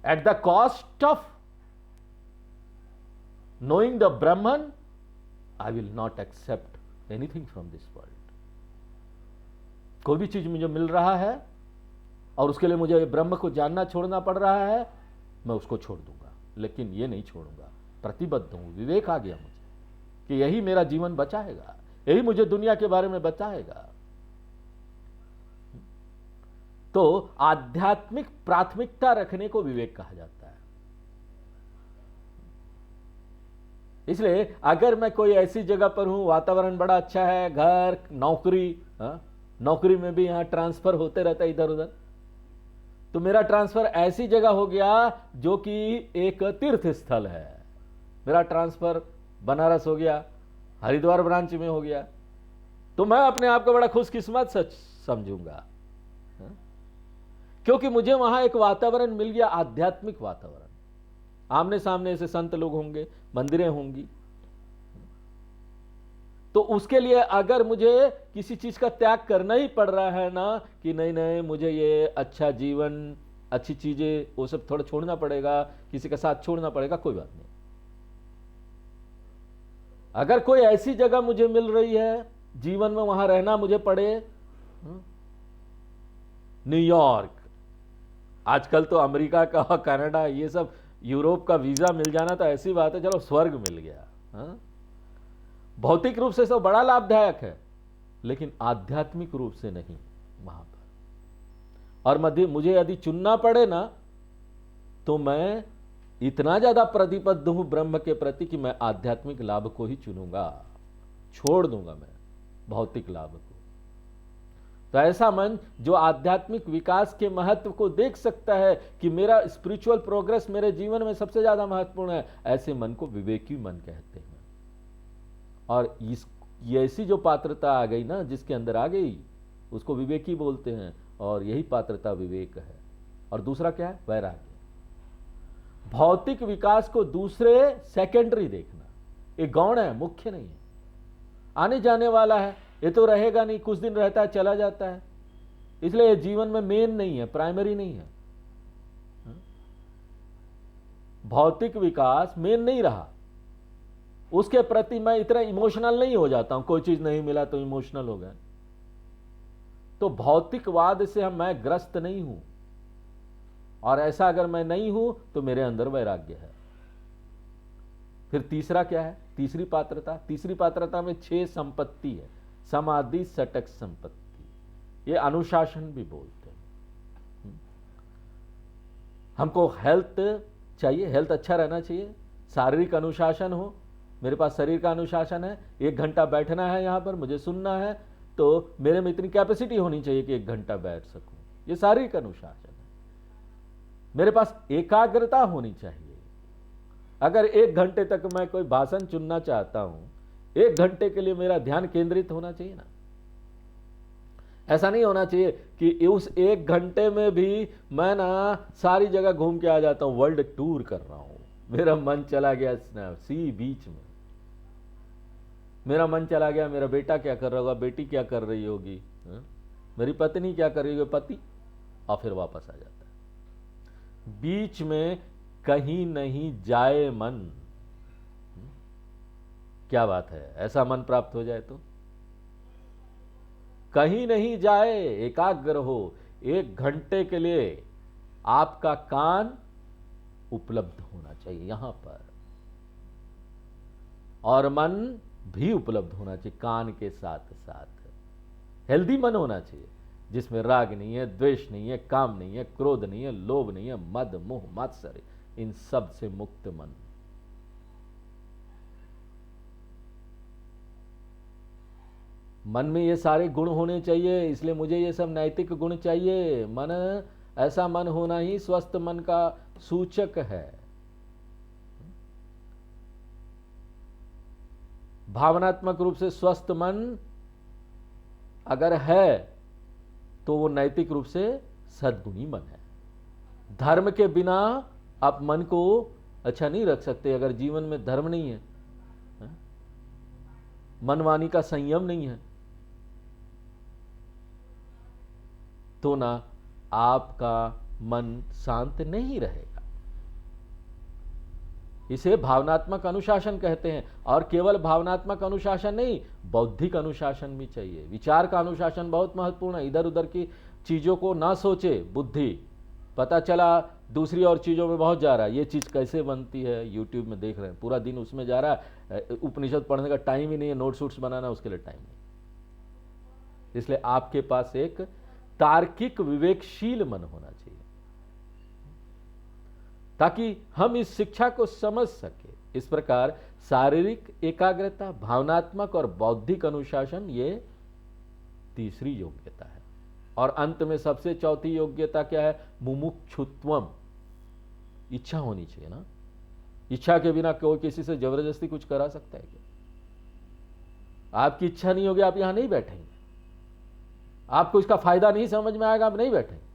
At the cost of knowing the Brahman, I will not accept anything from this world. कोई भी चीज मुझे मिल रहा है और उसके लिए मुझे ब्रह्म को जानना छोड़ना पड़ रहा है, मैं उसको छोड़ दूंगा, लेकिन ये नहीं छोड़ूंगा। प्रतिबद्ध हूं, विवेक आ गया मुझे कि यही मेरा जीवन बचाएगा, यही मुझे दुनिया के बारे में बताएगा। तो आध्यात्मिक प्राथमिकता रखने को विवेक कहा जाता है। इसलिए अगर मैं कोई ऐसी जगह पर हूं, वातावरण बड़ा अच्छा है, घर, नौकरी, नौकरी में भी यहां ट्रांसफर होते रहता है इधर उधर, तो मेरा ट्रांसफर ऐसी जगह हो गया जो कि एक तीर्थ स्थल है। मेरा ट्रांसफर बनारस हो गया, हरिद्वार ब्रांच में हो गया, तो मैं अपने आप को बड़ा खुशकिस्मत समझूंगा, क्योंकि मुझे वहां एक वातावरण मिल गया, आध्यात्मिक वातावरण। आमने सामने ऐसे संत लोग होंगे, मंदिरें होंगी। तो उसके लिए अगर मुझे किसी चीज का त्याग करना ही पड़ रहा है ना, कि नहीं नहीं मुझे ये अच्छा जीवन, अच्छी चीजें, वो सब थोड़ा छोड़ना पड़ेगा, किसी का साथ छोड़ना पड़ेगा, कोई बात नहीं। अगर कोई ऐसी जगह मुझे मिल रही है जीवन में, वहां रहना मुझे पड़े, न्यूयॉर्क, आजकल तो अमेरिका का, कनाडा, ये सब यूरोप का वीजा मिल जाना तो ऐसी बात है, चलो स्वर्ग मिल गया। भौतिक रूप से सब बड़ा लाभदायक है, लेकिन आध्यात्मिक रूप से नहीं वहां पर। और मुझे यदि चुनना पड़े ना, तो मैं इतना ज्यादा प्रतिबद्ध हूं ब्रह्म के प्रति कि मैं आध्यात्मिक लाभ को ही चुनूंगा, छोड़ दूंगा मैं भौतिक लाभ को। तो ऐसा मन जो आध्यात्मिक विकास के महत्व को देख सकता है कि मेरा स्पिरिचुअल प्रोग्रेस मेरे जीवन में सबसे ज्यादा महत्वपूर्ण है, ऐसे मन को विवेकी मन कहते हैं। और ये ऐसी जो पात्रता आ गई ना, जिसके अंदर आ गई, उसको विवेकी बोलते हैं, और यही पात्रता विवेक है। और दूसरा क्या है? वैराग्य। भौतिक विकास को दूसरे सेकेंडरी देखना, ये गौण है, मुख्य नहीं है, आने जाने वाला है, ये तो रहेगा नहीं, कुछ दिन रहता है चला जाता है, इसलिए जीवन में मेन नहीं है, प्राइमरी नहीं है। भौतिक विकास मेन नहीं रहा, उसके प्रति मैं इतना इमोशनल नहीं हो जाता हूं, कोई चीज नहीं मिला तो इमोशनल हो गया। तो भौतिकवाद से मैं ग्रस्त नहीं हूं, और ऐसा अगर मैं नहीं हूं तो मेरे अंदर वैराग्य है। फिर तीसरा क्या है? तीसरी पात्रता में 6 संपत्ति है। समाधि, सटक, संपत्ति, ये अनुशासन भी बोलते हैं। हमको हेल्थ चाहिए, हेल्थ अच्छा रहना चाहिए, शारीरिक अनुशासन हो, मेरे पास शरीर का अनुशासन है, 1 घंटा बैठना है यहां पर, मुझे सुनना है, तो मेरे में इतनी कैपेसिटी होनी चाहिए कि 1 घंटा बैठ सकूं, ये शारीरिक अनुशासन है। मेरे पास एकाग्रता होनी चाहिए, अगर 1 घंटे तक मैं कोई भाषण चुनना चाहता हूं, 1 घंटे के लिए मेरा ध्यान केंद्रित होना चाहिए ना। ऐसा नहीं होना चाहिए कि उस 1 घंटे में भी मैं ना सारी जगह घूम के आ जाता हूं, वर्ल्ड टूर कर रहा हूं, मेरा मन चला गया सी बीच में, मेरा मन चला गया मेरा बेटा क्या कर रहा होगा, बेटी क्या कर रही होगी, मेरी पत्नी क्या कर रही होगी, पति, और फिर वापस आ जाता है। बीच में कहीं नहीं जाए मन। क्या बात है, ऐसा मन प्राप्त हो जाए तो कहीं नहीं जाए, एकाग्र हो। 1 घंटे के लिए आपका कान उपलब्ध होना चाहिए यहां पर, और मन भी उपलब्ध होना चाहिए कान के साथ साथ। हेल्दी मन होना चाहिए जिसमें राग नहीं है, द्वेष नहीं है, काम नहीं है, क्रोध नहीं है, लोभ नहीं है, मद मोह मात्सर्य, इन सब से मुक्त मन। मन में ये सारे गुण होने चाहिए, इसलिए मुझे ये सब नैतिक गुण चाहिए। मन, ऐसा मन होना ही स्वस्थ मन का सूचक है। भावनात्मक रूप से स्वस्थ मन अगर है तो वो नैतिक रूप से सद्गुणी मन है। धर्म के बिना आप मन को अच्छा नहीं रख सकते। अगर जीवन में धर्म नहीं है, मनवाणी का संयम नहीं है, तो ना आपका मन शांत नहीं रहेगा। इसे भावनात्मक अनुशासन कहते हैं। और केवल भावनात्मक अनुशासन नहीं, बौद्धिक अनुशासन भी चाहिए। विचार का अनुशासन बहुत महत्वपूर्ण है। इधर उधर की चीजों को ना सोचे बुद्धि, पता चला दूसरी और चीजों में बहुत जा रहा है, ये चीज कैसे बनती है, यूट्यूब में देख रहे हैं, पूरा दिन उसमें जा रहा है, उपनिषद पढ़ने का टाइम ही नहीं है, नोट्स वोट्स बनाना उसके लिए टाइम नहीं। इसलिए आपके पास एक तार्किक विवेकशील मन होना चाहिए ताकि हम इस शिक्षा को समझ सके। इस प्रकार शारीरिक एकाग्रता, भावनात्मक और बौद्धिक अनुशासन, ये तीसरी योग्यता है। और अंत में सबसे चौथी योग्यता क्या है? मुमुक्षुत्वम, इच्छा होनी चाहिए ना। इच्छा के बिना कोई किसी से जबरदस्ती कुछ करा सकता है क्या? आपकी इच्छा नहीं होगी, आप यहां नहीं बैठेंगे। आपको इसका फायदा नहीं समझ में आएगा, आप नहीं बैठेंगे।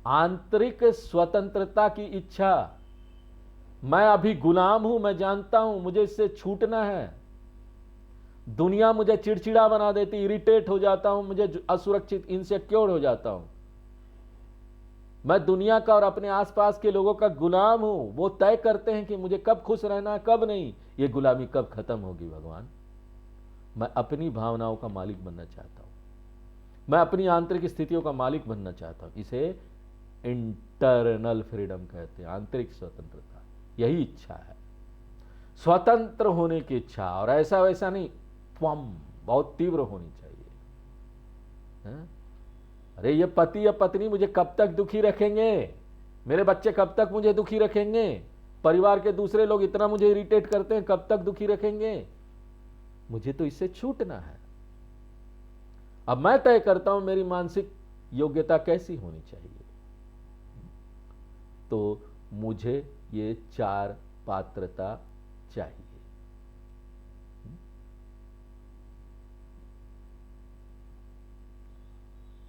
आंतरिक स्वतंत्रता की इच्छा, मैं अभी गुलाम हूं, मैं जानता हूं मुझे इससे छूटना है। दुनिया मुझे चिड़चिड़ा बना देती, इरिटेट हो जाता हूं, मुझे असुरक्षित, इनसिक्योर हो जाता हूं। मैं दुनिया का और अपने आसपास के लोगों का गुलाम हूं। वो तय करते हैं कि मुझे कब खुश रहना है, कब नहीं। ये गुलामी कब खत्म होगी भगवान? मैं अपनी भावनाओं का मालिक बनना चाहता हूं। मैं अपनी आंतरिक स्थितियों का मालिक बनना चाहता हूं। इसे इंटरनल फ्रीडम कहते हैं, आंतरिक स्वतंत्रता। यही इच्छा है, स्वतंत्र होने की इच्छा। और ऐसा वैसा नहीं, बहुत तीव्र होनी चाहिए। अरे ये पति या पत्नी मुझे कब तक दुखी रखेंगे, मेरे बच्चे कब तक मुझे दुखी रखेंगे, परिवार के दूसरे लोग इतना मुझे इरिटेट करते हैं, कब तक दुखी रखेंगे? मुझे तो इससे छूटना है। अब मैं तय करता हूं मेरी मानसिक योग्यता कैसी होनी चाहिए। तो मुझे ये 4 पात्रता चाहिए।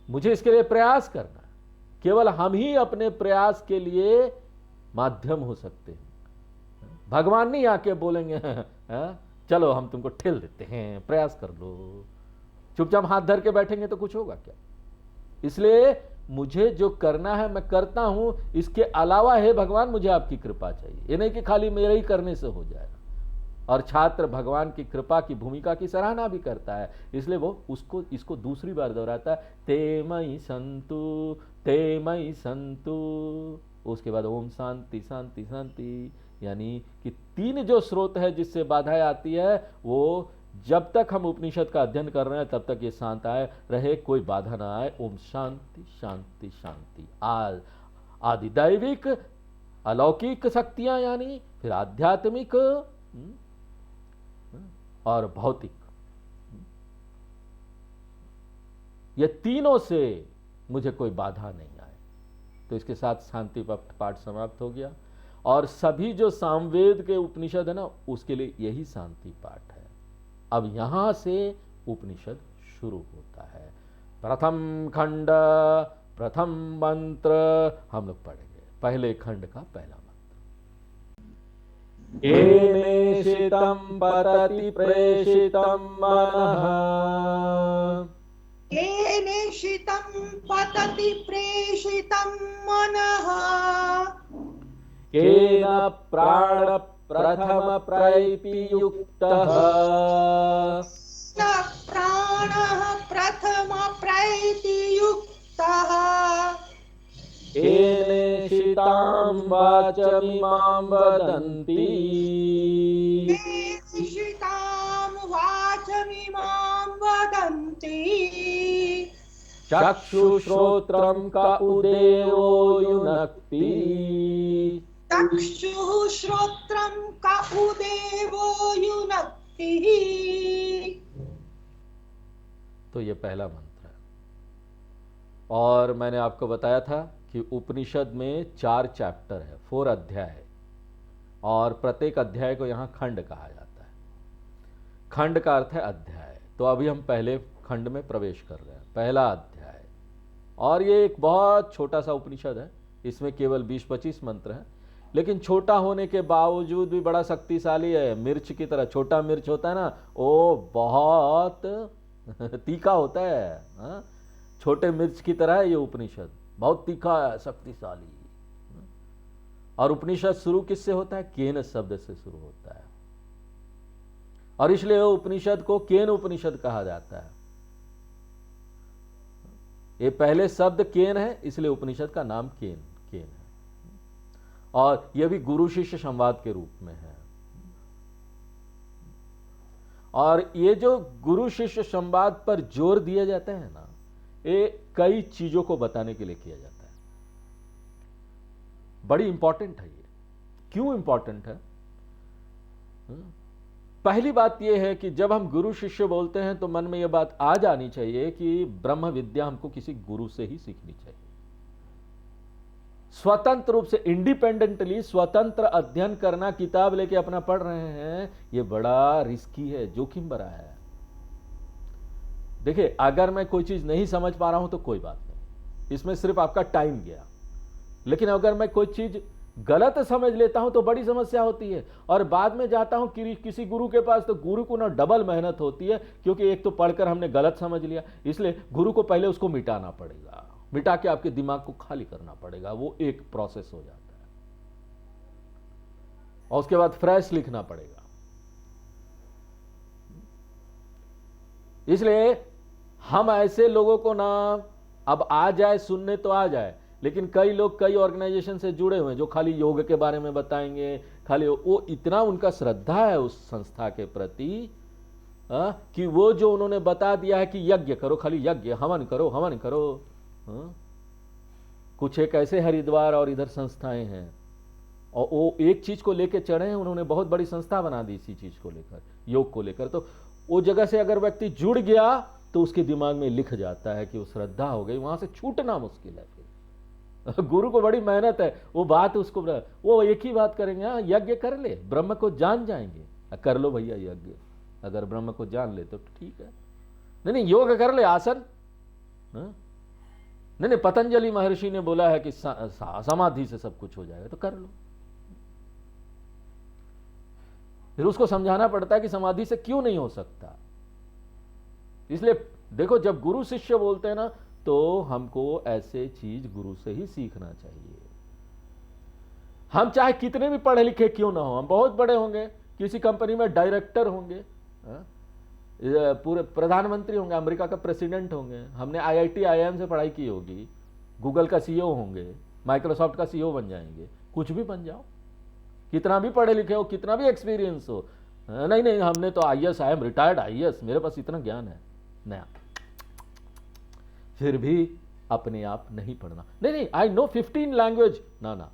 मुझे इसके लिए प्रयास करना है। केवल हम ही अपने प्रयास के लिए माध्यम हो सकते हैं। भगवान नहीं आके बोलेंगे चलो हम तुमको ठेल देते हैं, प्रयास कर लो। चुपचाप हाथ धर के बैठेंगे तो कुछ होगा क्या? इसलिए मुझे जो करना है मैं करता हूं, इसके अलावा है भगवान मुझे आपकी कृपा चाहिए। ये नहीं कि खाली मेरे ही करने से हो जाएगा। और छात्र भगवान की कृपा की भूमिका की सराहना भी करता है, इसलिए वो इसको दूसरी बार दोहराता है, ते मयि संतु, ते मयि संतु। उसके बाद ओम शांति शांति शांति। यानी कि 3 जो स्रोत है जिससे बाधाएं आती है, वो जब तक हम उपनिषद का अध्ययन कर रहे हैं तब तक ये शांत आए रहे, कोई बाधा ना आए। ओम शांति शांति शांति। आदिदैविक अलौकिक शक्तियां, यानी फिर आध्यात्मिक और भौतिक, ये तीनों से मुझे कोई बाधा नहीं आए। तो इसके साथ शांति पाठ समाप्त हो गया। और सभी जो सामवेद के उपनिषद है ना, उसके लिए यही शांति पाठ है। अब यहां से उपनिषद शुरू होता है। प्रथम खंड प्रथम मंत्र हम लोग पढ़ेंगे। पहले खंड का पहला मंत्र। येनेशितं पतति प्रेषितं मनः, येनेशितं पतति प्रेषितं मनः, केन प्राण प्रथम प्रैतियुक्तः, न प्राणः प्रथम प्रैतियुक्तः, येनेशितां वाचमिमां वदन्ति, येनेशितां वाचमिमां वदन्ति, चक्षुश्रोत्रं क उदेवो युनक्ति, चक्षुः श्रोत्रं क उदेवो युनक्ति। तो ये पहला मंत्र है। और मैंने आपको बताया था कि उपनिषद में 4 चैप्टर है, 4 अध्याय है, और प्रत्येक अध्याय को यहाँ खंड कहा जाता है। खंड का अर्थ है अध्याय। तो अभी हम पहले खंड में प्रवेश कर रहे हैं, पहला अध्याय। और ये एक बहुत छोटा सा उपनिषद है, इसमें केवल 20-25 मंत्र हैं, लेकिन छोटा होने के बावजूद भी बड़ा शक्तिशाली है। मिर्च की तरह, छोटा मिर्च होता है ना, वो बहुत तीखा होता है। हाँ? छोटे मिर्च की तरह है ये उपनिषद, बहुत तीखा है, शक्तिशाली। और उपनिषद शुरू किससे होता है? केन शब्द से शुरू होता है, और इसलिए उपनिषद को केन उपनिषद कहा जाता है। ये पहले शब्द केन है, इसलिए उपनिषद का नाम केन है। और यह भी गुरु शिष्य संवाद के रूप में है। और ये जो गुरु शिष्य संवाद पर जोर दिया जाता है ना, ये कई चीजों को बताने के लिए किया जाता है। बड़ी इंपॉर्टेंट है ये। क्यों इंपॉर्टेंट है? पहली बात यह है कि जब हम गुरु शिष्य बोलते हैं तो मन में यह बात आ जानी चाहिए कि ब्रह्म विद्या हमको किसी गुरु से ही सीखनी चाहिए। स्वतंत्र रूप से, इंडिपेंडेंटली स्वतंत्र अध्ययन करना, किताब लेके अपना पढ़ रहे हैं, यह बड़ा रिस्की है, जोखिम भरा है। देखिए, अगर मैं कोई चीज नहीं समझ पा रहा हूं तो कोई बात नहीं, इसमें सिर्फ आपका टाइम गया। लेकिन अगर मैं कोई चीज गलत समझ लेता हूं तो बड़ी समस्या होती है। और बाद में जाता हूं किसी गुरु के पास, तो गुरु को ना डबल मेहनत होती है, क्योंकि एक तो पढ़कर हमने गलत समझ लिया, इसलिए गुरु को पहले उसको मिटाना पड़ेगा, मिटा के आपके दिमाग को खाली करना पड़ेगा। वो एक प्रोसेस हो जाता है, और उसके बाद फ्रेश लिखना पड़ेगा। इसलिए हम ऐसे लोगों को ना, अब आ जाए सुनने तो आ जाए, लेकिन कई लोग कई ऑर्गेनाइजेशन से जुड़े हुए हैं जो खाली योग के बारे में बताएंगे, खाली वो इतना उनका श्रद्धा है उस संस्था के प्रति कि वो जो उन्होंने बता दिया है कि यज्ञ करो, खाली यज्ञ, हवन करो, हवन करो। कुछ एक ऐसे हरिद्वार और इधर संस्थाएं हैं, और वो एक चीज को लेकर चढ़े हैं, उन्होंने बहुत बड़ी संस्था बना दी इसी चीज को लेकर, योग को लेकर। तो वो जगह से अगर व्यक्ति जुड़ गया तो उसके दिमाग में लिख जाता है कि वो श्रद्धा हो गई, वहां से छूटना मुश्किल है। फिर गुरु को बड़ी मेहनत है, वो बात उसको, वो एक ही बात करेंगे, हाँ यज्ञ कर ले, ब्रह्म को जान जाएंगे, कर लो भैया यज्ञ, अगर ब्रह्म को जान ले तो ठीक है। नहीं योग कर ले, आसन। नहीं पतंजलि महर्षि ने बोला है कि समाधि से सब कुछ हो जाएगा, तो कर लो। फिर उसको समझाना पड़ता है कि समाधि से क्यों नहीं हो सकता। इसलिए देखो, जब गुरु शिष्य बोलते हैं ना, तो हमको ऐसे चीज गुरु से ही सीखना चाहिए। हम चाहे कितने भी पढ़े लिखे क्यों ना हो, हम बहुत बड़े होंगे, किसी कंपनी में डायरेक्टर होंगे, पूरे प्रधानमंत्री होंगे, अमेरिका का प्रेसिडेंट होंगे, हमने IIT IIM से पढ़ाई की होगी, गूगल का CEO होंगे, माइक्रोसॉफ्ट का CEO बन जाएंगे, कुछ भी बन जाओ, कितना भी पढ़े लिखे हो, कितना भी एक्सपीरियंस हो। नहीं हमने तो IAS, I am retired IAS, मेरे पास इतना ज्ञान है, नया, फिर भी अपने आप नहीं पढ़ना। नहीं आई नो 15 लैंग्वेज, ना,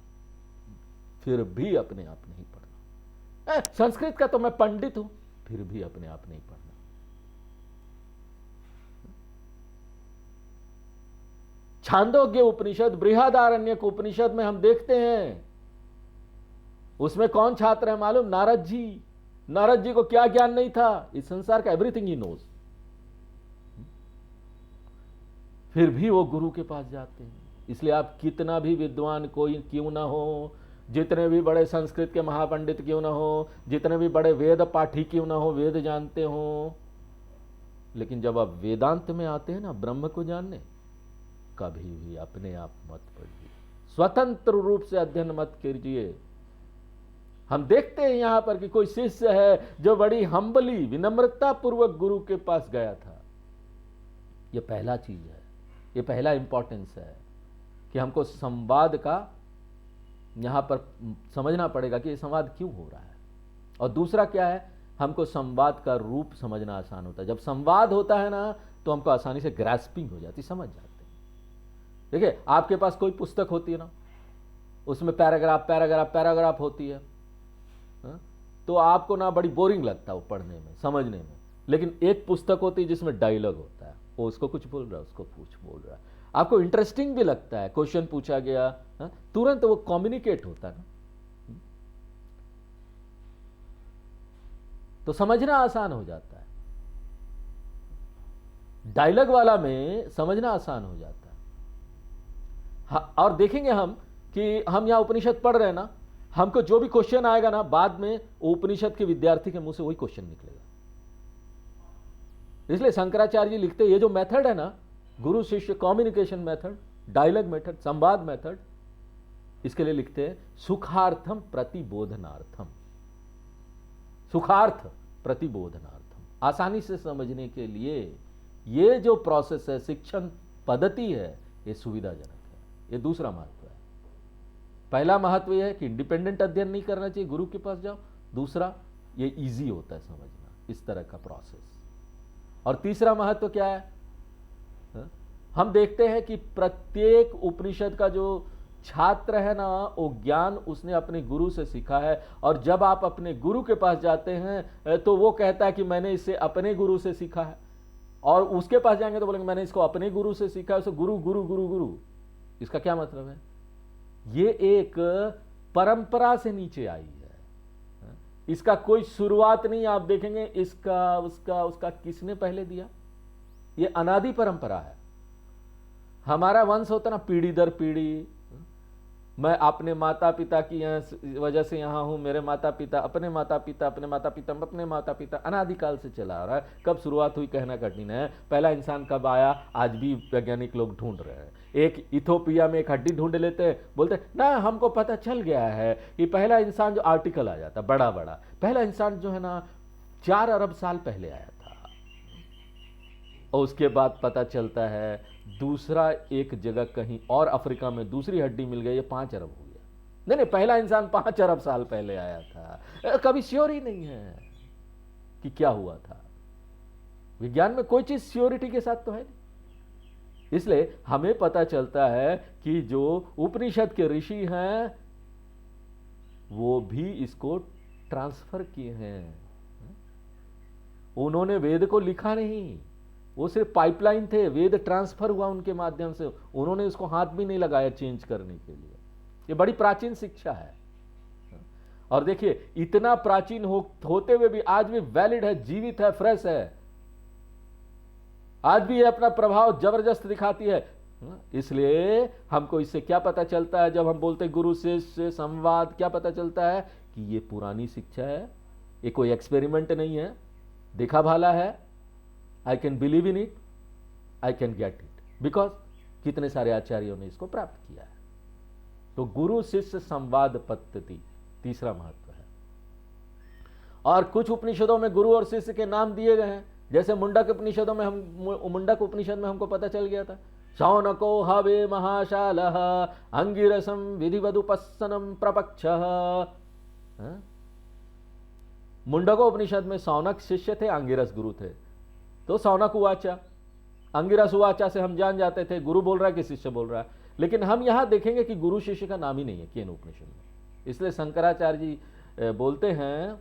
फिर भी अपने आप नहीं पढ़ना। संस्कृत का तो मैं पंडित हूं, फिर भी अपने आप नहीं पढ़ना। छांदोग्य उपनिषद, बृहदारण्यक उपनिषद में हम देखते हैं, उसमें कौन छात्र है मालूम? नारद जी। नारद जी को क्या ज्ञान नहीं था? इस संसार का एवरीथिंग ही नोज। फिर भी वो गुरु के पास जाते हैं। इसलिए आप कितना भी विद्वान कोई क्यों ना हो, जितने भी बड़े संस्कृत के महापंडित क्यों ना हो, जितने भी बड़े वेद पाठी क्यों ना हो, वेद जानते हो, लेकिन जब आप वेदांत में आते हैं ना, ब्रह्म को जानने, कभी भी अपने आप मत पढ़िए, स्वतंत्र रूप से अध्ययन मत कीजिए। हम देखते हैं यहां पर कि कोई शिष्य है जो बड़ी हम्बली, विनम्रता पूर्वक गुरु के पास गया था। यह पहला चीज है, यह पहला इंपॉर्टेंस है कि हमको संवाद का यहां पर समझना पड़ेगा कि यह संवाद क्यों हो रहा है। और दूसरा क्या है, हमको संवाद का रूप समझना आसान होता है। जब संवाद होता है ना, तो हमको आसानी से ग्रास्पिंग हो जाती, समझ जाते हैं। देखिए, आपके पास कोई पुस्तक होती है ना, उसमें पैराग्राफ पैराग्राफ पैराग्राफ होती है, तो आपको ना बड़ी बोरिंग लगता है वो पढ़ने में, समझने में। लेकिन एक पुस्तक होती है जिसमें डायलॉग होता है, वो उसको कुछ बोल रहा है, उसको कुछ बोल रहा है, आपको इंटरेस्टिंग भी लगता है। क्वेश्चन पूछा गया, तुरंत वो कम्युनिकेट होता है ना, तो समझना आसान हो जाता है। डायलॉग वाला में समझना आसान हो जाता है। और देखेंगे हम कि हम यहां उपनिषद पढ़ रहे हैं ना, हमको जो भी क्वेश्चन आएगा ना, बाद में उपनिषद के विद्यार्थी के मुंह से वही क्वेश्चन निकलेगा। इसलिए शंकराचार्य जी लिखते, ये जो मेथड है ना, गुरु शिष्य कम्युनिकेशन मेथड, डायलॉग मेथड, संवाद मेथड, इसके लिए लिखते हैं सुखार्थम प्रतिबोधनार्थम। सुखार्थ प्रतिबोधनार्थम, आसानी से समझने के लिए ये जो प्रोसेस है, शिक्षण पद्धति है, ये सुविधाजनक है। ये दूसरा महत्व है। पहला महत्व यह है कि इंडिपेंडेंट अध्ययन नहीं करना चाहिए, गुरु के पास जाओ। दूसरा, ये इजी होता है समझना, इस तरह का प्रोसेस। और तीसरा महत्व क्या है, हम देखते हैं कि प्रत्येक उपनिषद का जो छात्र है ना, वो ज्ञान उसने अपने गुरु से सीखा है। और जब आप अपने गुरु के पास जाते हैं तो वो कहता है कि मैंने इसे अपने गुरु से सीखा है, और उसके पास जाएंगे तो बोलेंगे मैंने इसको अपने गुरु से सीखा है। उसे गुरु गुरु गुरु गुरु, इसका क्या मतलब है? ये एक परंपरा से नीचे आई है, इसका कोई शुरुआत नहीं। आप देखेंगे इसका उसका उसका किसने पहले दिया, ये अनादि परंपरा है। हमारा वंश होता ना पीढ़ी दर पीढ़ी, मैं अपने माता पिता की वजह से यहाँ हूँ, मेरे माता पिता अपने माता पिता अपने माता पिता अपने माता पिता, अनादिकाल से चला आ रहा है। कब शुरुआत हुई कहना कठिन है। पहला इंसान कब आया, आज भी वैज्ञानिक लोग ढूंढ रहे हैं। एक इथोपिया में एक हड्डी ढूंढ लेते हैं, बोलते ना हमको पता चल गया है कि पहला इंसान, जो आर्टिकल आ जाता बड़ा बड़ा, पहला इंसान जो है ना 4 अरब साल पहले आया था। और उसके बाद पता चलता है दूसरा एक जगह कहीं और अफ्रीका में दूसरी हड्डी मिल गई, ये 5 अरब हो गया। नहीं, पहला इंसान 5 अरब साल पहले आया था। कभी श्योर ही नहीं है कि क्या हुआ था। विज्ञान में कोई चीज श्योरिटी के साथ तो है नहीं। इसलिए हमें पता चलता है कि जो उपनिषद के ऋषि हैं वो भी इसको ट्रांसफर किए हैं। उन्होंने वेद को लिखा नहीं, वो सिर्फ पाइपलाइन थे, वेद ट्रांसफर हुआ उनके माध्यम से। उन्होंने उसको हाथ भी नहीं लगाया चेंज करने के लिए। ये बड़ी प्राचीन शिक्षा है। और देखिए, इतना प्राचीन होते हुए भी आज भी वैलिड है, जीवित है, फ्रेश है। आज भी ये अपना प्रभाव जबरदस्त दिखाती है। इसलिए हमको इससे क्या पता चलता है, जब हम बोलते गुरु शिष्य संवाद, क्या पता चलता है कि ये पुरानी शिक्षा है, ये कोई एक्सपेरिमेंट नहीं है, देखा भाला है। I can believe in it, I can get it, because कितने सारे आचार्यों ने इसको प्राप्त किया है। तो गुरु शिष्य संवाद पद्धति तीसरा महत्व है। और कुछ उपनिषदों में गुरु और शिष्य के नाम दिए गए हैं, जैसे मुंडक उपनिषदों में मुंडक उपनिषद में हमको पता चल गया था, शौनको हवे महाशालः अंगिरसम विधिवदुपस्सनम प्रपक्षः। मुंडको उपनिषद में शौनक शिष्य थे, अंगिरस गुरु थे। तो शौनक उवाचा, अंगिरस उवाचा से हम जान जाते थे गुरु बोल रहा है कि शिष्य बोल रहा है। लेकिन हम यहां देखेंगे कि गुरु शिष्य का नाम ही नहीं है केन उपनिषद में। इसलिए शंकराचार्य जी बोलते हैं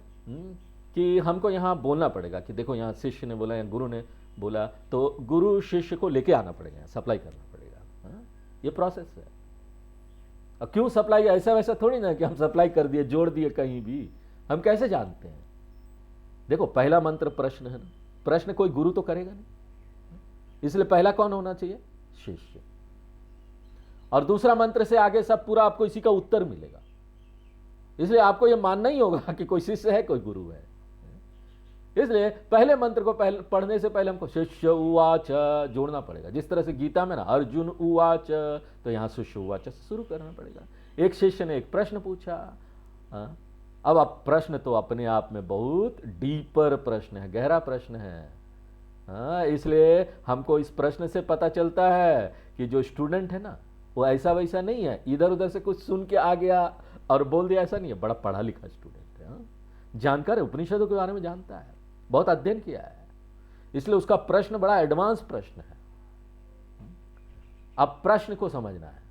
कि हमको यहां बोलना पड़ेगा कि देखो यहां शिष्य ने बोला या गुरु ने बोला, तो गुरु शिष्य को लेके आना पड़ेगा, सप्लाई करना पड़ेगा। ये प्रोसेस है। और क्यों सप्लाई, ऐसा वैसा थोड़ी ना कि हम सप्लाई कर दिए, जोड़ दिए कहीं भी, हम कैसे जानते हैं? देखो, पहला मंत्र प्रश्न है ना, प्रश्न कोई गुरु तो करेगा नहीं, इसलिए पहला कौन होना चाहिए? शिष्य। और दूसरा मंत्र से आगे सब पूरा आपको इसी का उत्तर मिलेगा। इसलिए आपको यह मानना ही होगा कि कोई शिष्य है, कोई गुरु है। इसलिए पहले मंत्र को पढ़ने से पहले हमको शिष्य उवाच जोड़ना पड़ेगा। जिस तरह से गीता में ना अर्जुन उवाच, तो यहां शिष्य उवाच से शुरू करना पड़ेगा। एक शिष्य ने एक प्रश्न पूछा। अब आप प्रश्न तो अपने आप में बहुत डीपर प्रश्न है, गहरा प्रश्न है। इसलिए हमको इस प्रश्न से पता चलता है कि जो स्टूडेंट है ना, वो ऐसा वैसा नहीं है, इधर उधर से कुछ सुन के आ गया और बोल दिया, ऐसा नहीं है। बड़ा पढ़ा लिखा स्टूडेंट है, जानकार है, उपनिषदों के बारे में जानता है, बहुत अध्ययन किया है, इसलिए उसका प्रश्न बड़ा एडवांस प्रश्न है। अब प्रश्न को समझना है।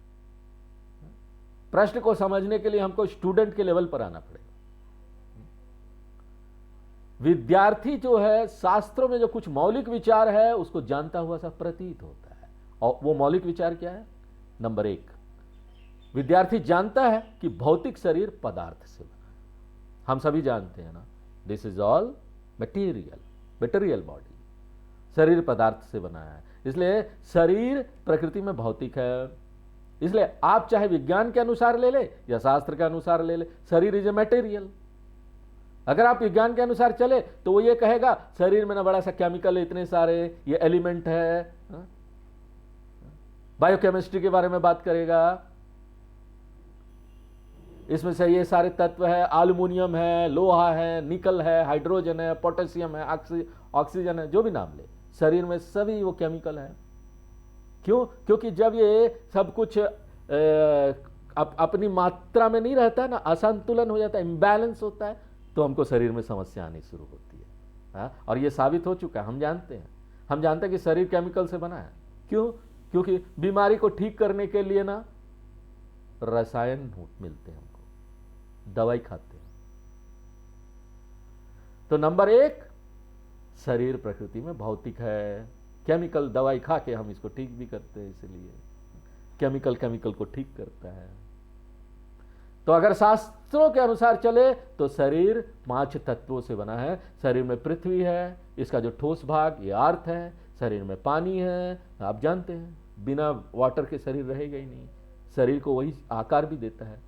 प्रश्न को समझने के लिए हमको स्टूडेंट के लेवल पर आना पड़ेगा। विद्यार्थी जो है, शास्त्रों में जो कुछ मौलिक विचार है उसको जानता हुआ सा प्रतीत होता है। और वो मौलिक विचार क्या है? नंबर 1, विद्यार्थी जानता है कि भौतिक शरीर पदार्थ से बना है। हम सभी जानते हैं ना, this is all material body, शरीर पदार्थ से बना है। इसलिए शरीर प्रकृति में भौतिक है। इसलिए आप चाहे विज्ञान के अनुसार ले ले या शास्त्र के अनुसार ले ले, शरीर इज ए मटेरियल। अगर आप विज्ञान के अनुसार चले तो वो ये कहेगा शरीर में ना बड़ा सा केमिकल है, इतने सारे ये एलिमेंट है। बायोकेमिस्ट्री के बारे में बात करेगा, इसमें से ये सारे तत्व है, एल्युमिनियम है, लोहा है, निकल है, हाइड्रोजन है, पोटेशियम है, ऑक्सीजन है, जो भी नाम ले, शरीर में सभी वो केमिकल है। क्यों? क्योंकि जब ये सब कुछ अपनी मात्रा में नहीं रहता ना, असंतुलन हो जाता है, इम्बैलेंस होता है, तो हमको शरीर में समस्या आनी शुरू होती है। और ये साबित हो चुका है, हम जानते हैं कि शरीर केमिकल से बना है। क्यों? क्योंकि बीमारी को ठीक करने के लिए ना रसायन मिलते हैं, हमको दवाई खाते हैं। तो नंबर 1, शरीर प्रकृति में भौतिक है, केमिकल दवाई खा के हम इसको ठीक भी करते हैं, इसलिए केमिकल को ठीक करता है। तो अगर शास्त्रों के अनुसार चले तो शरीर 5 तत्वों से बना है। शरीर में पृथ्वी है, इसका जो ठोस भाग ये अर्थ है, शरीर में पानी है, आप जानते हैं बिना वाटर के शरीर रहेगा ही नहीं, शरीर को वही आकार भी देता है।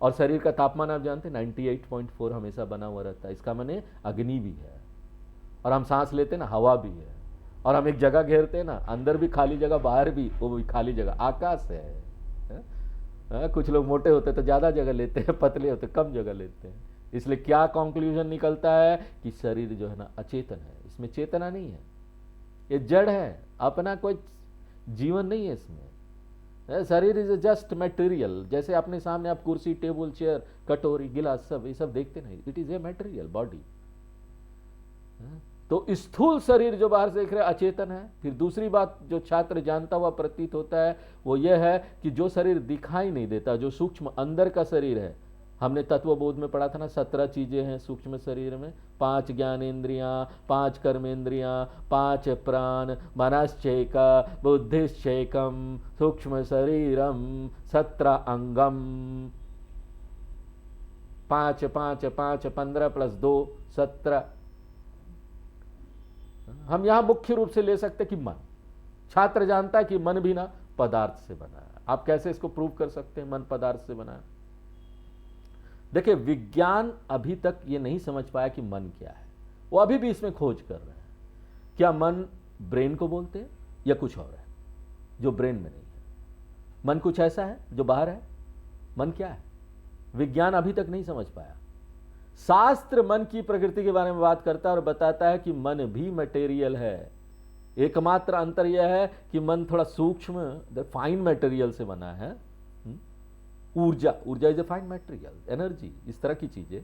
और शरीर का तापमान आप जानते हैं 98.4 हमेशा बना हुआ रहता है, इसका माने अग्नि भी है। और हम सांस लेते हैं ना, हवा भी है। और हम एक जगह घेरते हैं ना, अंदर भी खाली जगह, बाहर भी वो भी खाली जगह, आकाश है। कुछ लोग मोटे होते तो ज्यादा जगह लेते हैं, पतले होते कम जगह लेते हैं। इसलिए क्या कंक्लूजन निकलता है कि शरीर जो है ना अचेतन है, इसमें चेतना नहीं है, ये जड़ है, अपना कोई जीवन नहीं है इसमें। शरीर इज जस्ट मटेरियल। जैसे अपने सामने आप कुर्सी, टेबल, चेयर, कटोरी, गिलास, सब ये सब देखते नहीं, it is a material body. तो स्थूल शरीर जो बाहर से देख रहे अचेतन है। फिर दूसरी बात जो छात्र जानता हुआ प्रतीत होता है वो यह है कि जो शरीर दिखाई नहीं देता, जो सूक्ष्म अंदर का शरीर है, हमने तत्वबोध में पढ़ा था ना, 17 चीजें हैं सूक्ष्म शरीर में, 5 ज्ञानेन्द्रियां, 5 कर्मेंद्रियां, 5 प्राण, मनश्चैका, बुद्धिश्चैकम, सूक्ष्म शरीरम, 17 अंगम, 5 5 5 15 + 2 17। हम यहां मुख्य रूप से ले सकते कि मन, छात्र जानता है कि मन भी ना पदार्थ से बना है। आप कैसे इसको प्रूव कर सकते हैं मन पदार्थ से बना है? देखिए, विज्ञान अभी तक ये नहीं समझ पाया कि मन क्या है, वो अभी भी इसमें खोज कर रहे हैं। क्या मन ब्रेन को बोलते हैं या कुछ और है जो ब्रेन में नहीं है? मन कुछ ऐसा है जो बाहर है? मन क्या है? विज्ञान अभी तक नहीं समझ पाया। शास्त्र मन की प्रकृति के बारे में बात करता है और बताता है कि मन भी मटेरियल है। एकमात्र अंतर यह है कि मन थोड़ा सूक्ष्म फाइन मटेरियल से बना है। ऊर्जा is a fine material, energy, इस तरह की चीजें।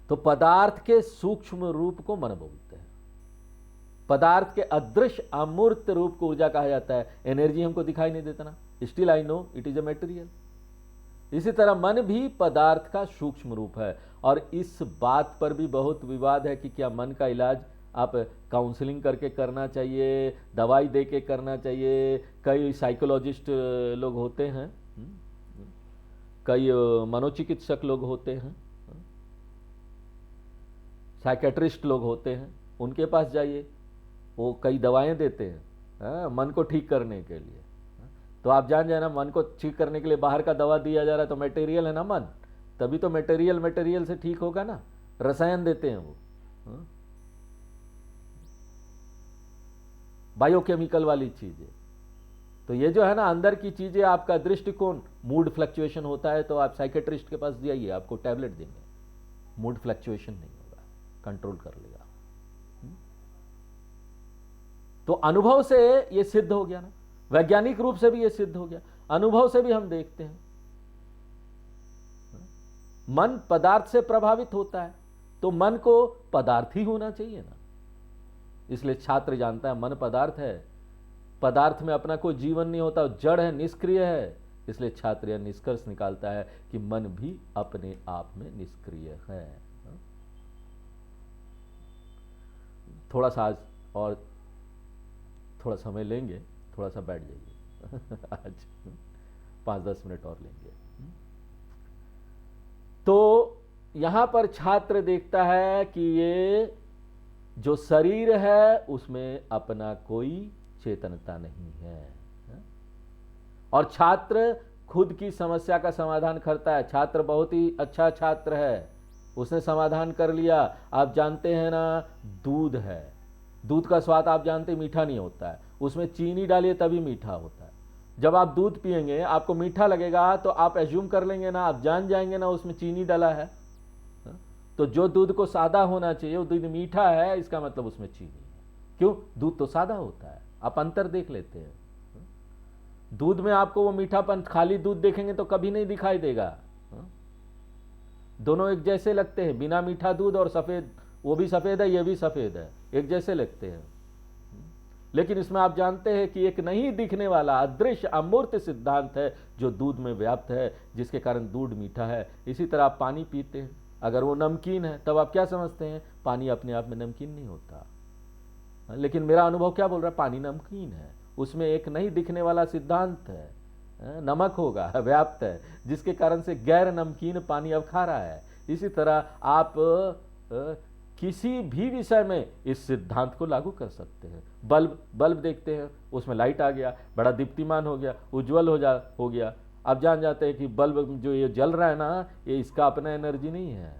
तो पदार्थ के सूक्ष्म रूप को मन बोलते हैं। पदार्थ के अदृश्य अमूर्त रूप को ऊर्जा कहा जाता है। एनर्जी हमको दिखाई नहीं देता ना, still I know it is a material. इसी तरह मन भी पदार्थ का सूक्ष्म रूप है। और इस बात पर भी बहुत विवाद है कि क्या मन का इलाज आप काउंसलिंग करके करना चाहिए, दवाई दे के करना चाहिए। कई साइकोलॉजिस्ट लोग होते हैं, कई मनोचिकित्सक लोग होते हैं, साइकेट्रिस्ट लोग होते हैं, उनके पास जाइए, वो कई दवाएं देते हैं मन को ठीक करने के लिए। तो आप जान जाए ना, मन को ठीक करने के लिए बाहर का दवा दिया जा रहा है तो मटेरियल है ना मन, तभी तो मटेरियल से ठीक होगा ना, रसायन देते हैं वो, बायोकेमिकल वाली चीजें। तो ये जो है ना अंदर की चीजें, आपका दृष्टिकोण, मूड फ्लक्चुएशन होता है तो आप साइकेट्रिस्ट के पास जाइए, आपको टैबलेट देंगे, मूड फ्लक्चुएशन नहीं होगा, कंट्रोल कर लेगा। तो अनुभव से ये सिद्ध हो गया ना, वैज्ञानिक रूप से भी ये सिद्ध हो गया, अनुभव से भी हम देखते हैं मन पदार्थ से प्रभावित होता है, तो मन को पदार्थ ही होना चाहिए ना। इसलिए छात्र जानता है मन पदार्थ है, पदार्थ में अपना कोई जीवन नहीं होता, जड़ है, निष्क्रिय है। इसलिए छात्र यह निष्कर्ष निकालता है कि मन भी अपने आप में निष्क्रिय है। थोड़ा सा आज और थोड़ा समय लेंगे, थोड़ा सा बैठ जाइए आज 5-10 मिनट और लेंगे। तो यहां पर छात्र देखता है कि ये जो शरीर है उसमें अपना कोई चेतनता नहीं है, और छात्र खुद की समस्या का समाधान करता है। छात्र बहुत ही अच्छा छात्र है, उसने समाधान कर लिया। आप जानते हैं ना, दूध है, दूध का स्वाद आप जानते मीठा नहीं होता है, उसमें चीनी डालिए तभी मीठा होता है। जब आप दूध पिएंगे आपको मीठा लगेगा तो आप एज्यूम कर लेंगे ना, आप जान जाएंगे ना उसमें चीनी डाला है। तो जो दूध को सादा होना चाहिए वो दूध मीठा है, इसका मतलब उसमें चीनी है। क्यों? दूध तो सादा होता है, आप अंतर देख लेते हैं। दूध में आपको वो मीठापन, खाली दूध देखेंगे तो कभी नहीं दिखाई देगा, दोनों एक जैसे लगते हैं। बिना मीठा दूध और सफेद, वो भी सफेद है ये भी सफेद है, एक जैसे लगते हैं। लेकिन इसमें आप जानते हैं कि एक नहीं दिखने वाला अदृश्य अमूर्त सिद्धांत है जो दूध में व्याप्त है, जिसके कारण दूध मीठा है। इसी तरह आप पानी पीते हैं, अगर वो नमकीन है तब आप क्या समझते हैं? पानी अपने आप में नमकीन नहीं होता। लेकिन मेरा अनुभव क्या बोल रहा है? पानी नमकीन है, उसमें एक नहीं दिखने वाला सिद्धांत है, नमक होगा, व्याप्त है, जिसके कारण से गैर नमकीन पानी अब खा रहा है। इसी तरह आप किसी भी विषय में इस सिद्धांत को लागू कर सकते हैं। बल्ब देखते हैं, उसमें लाइट आ गया, बड़ा दीप्तिमान हो गया, उज्जवल हो गया। आप जान जाते हैं कि बल्ब जो ये जल रहा है ना, ये इसका अपना एनर्जी नहीं है।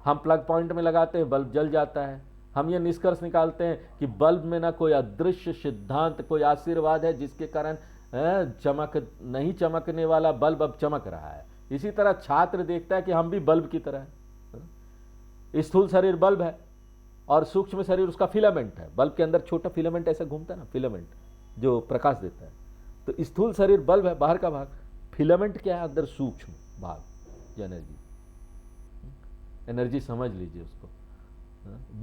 हम प्लग पॉइंट में लगाते हैं, बल्ब जल जाता है। हम ये निष्कर्ष निकालते हैं कि बल्ब में ना कोई अदृश्य सिद्धांत, कोई आशीर्वाद है जिसके कारण नहीं चमकने वाला बल्ब अब चमक रहा है। इसी तरह छात्र देखता है कि हम भी बल्ब की तरह है। स्थूल शरीर बल्ब है और सूक्ष्म शरीर उसका फिलामेंट है। बल्ब के अंदर छोटा फिलामेंट ऐसे घूमता है ना, फिलामेंट जो प्रकाश देता है। तो स्थूल शरीर बल्ब है, बाहर का भाग फिलामेंट क्या है? अंदर सूक्ष्म भाग एनर्जी समझ लीजिए उसको।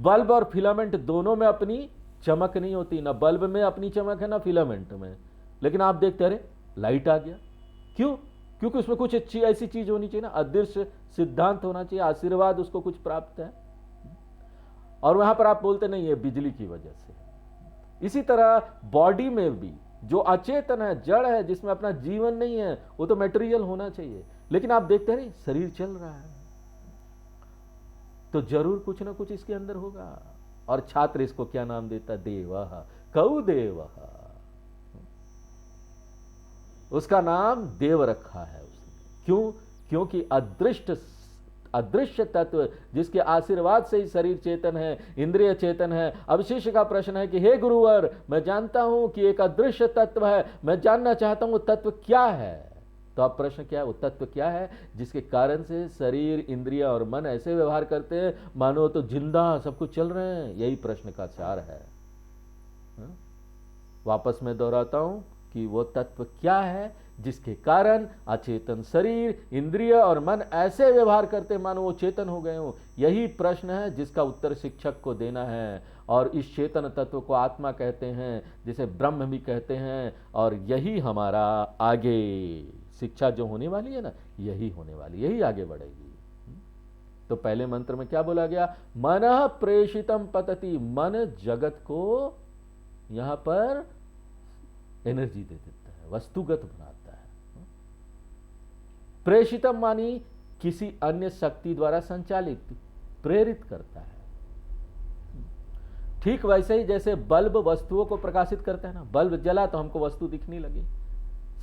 बल्ब और फिलामेंट दोनों में अपनी चमक नहीं होती, ना बल्ब में अपनी चमक है ना फिलामेंट में। लेकिन आप देखते अरे लाइट आ गया, क्यों? क्योंकि उसमें कुछ अच्छी ऐसी चीज होनी चाहिए ना, अदृश्य सिद्धांत होना चाहिए, आशीर्वाद उसको कुछ प्राप्त है। और वहां पर आप बोलते नहीं है बिजली की वजह से। इसी तरह बॉडी में भी जो अचेतन है, जड़ है, जिसमें अपना जीवन नहीं है, वो तो मटेरियल होना चाहिए। लेकिन आप देखते हैं शरीर चल रहा है तो जरूर कुछ ना कुछ इसके अंदर होगा। और छात्र इसको क्या नाम देता? देवः, कौ देवः, उसका नाम देव रखा है उसने। क्यों? क्योंकि अदृश्य तत्व जिसके आशीर्वाद से ही शरीर चेतन है, इंद्रिय चेतन है। अब शिष्य का प्रश्न है कि हे गुरुवर, मैं जानता हूं कि एक अदृश्य तत्व है, मैं जानना चाहता हूं वो तत्व क्या है। तो अब प्रश्न क्या है? वो तत्व क्या है जिसके कारण से शरीर, इंद्रिय और मन ऐसे व्यवहार करते हैं मानो तो जिंदा सब कुछ चल रहे हैं? यही प्रश्न का सार है। वापस मैं दोहराता हूं कि वो तत्व क्या है जिसके कारण अचेतन शरीर, इंद्रिय और मन ऐसे व्यवहार करते मानो वो चेतन हो गए हो। यही प्रश्न है जिसका उत्तर शिक्षक को देना है। और इस चेतन तत्व को आत्मा कहते हैं, जिसे ब्रह्म भी कहते हैं। और यही हमारा आगे शिक्षा जो होने वाली है ना, यही होने वाली, यही आगे बढ़ेगी। तो पहले मंत्र में क्या बोला गया? मनः प्रेषितम पतति, मन जगत को यहां पर एनर्जी दे देता है, वस्तुगत बनाता है। प्रेषितम मानी किसी अन्य शक्ति द्वारा संचालित, प्रेरित करता है। ठीक वैसे ही जैसे बल्ब वस्तुओं को प्रकाशित करता है ना, बल्ब जला तो हमको वस्तु दिखने लगी।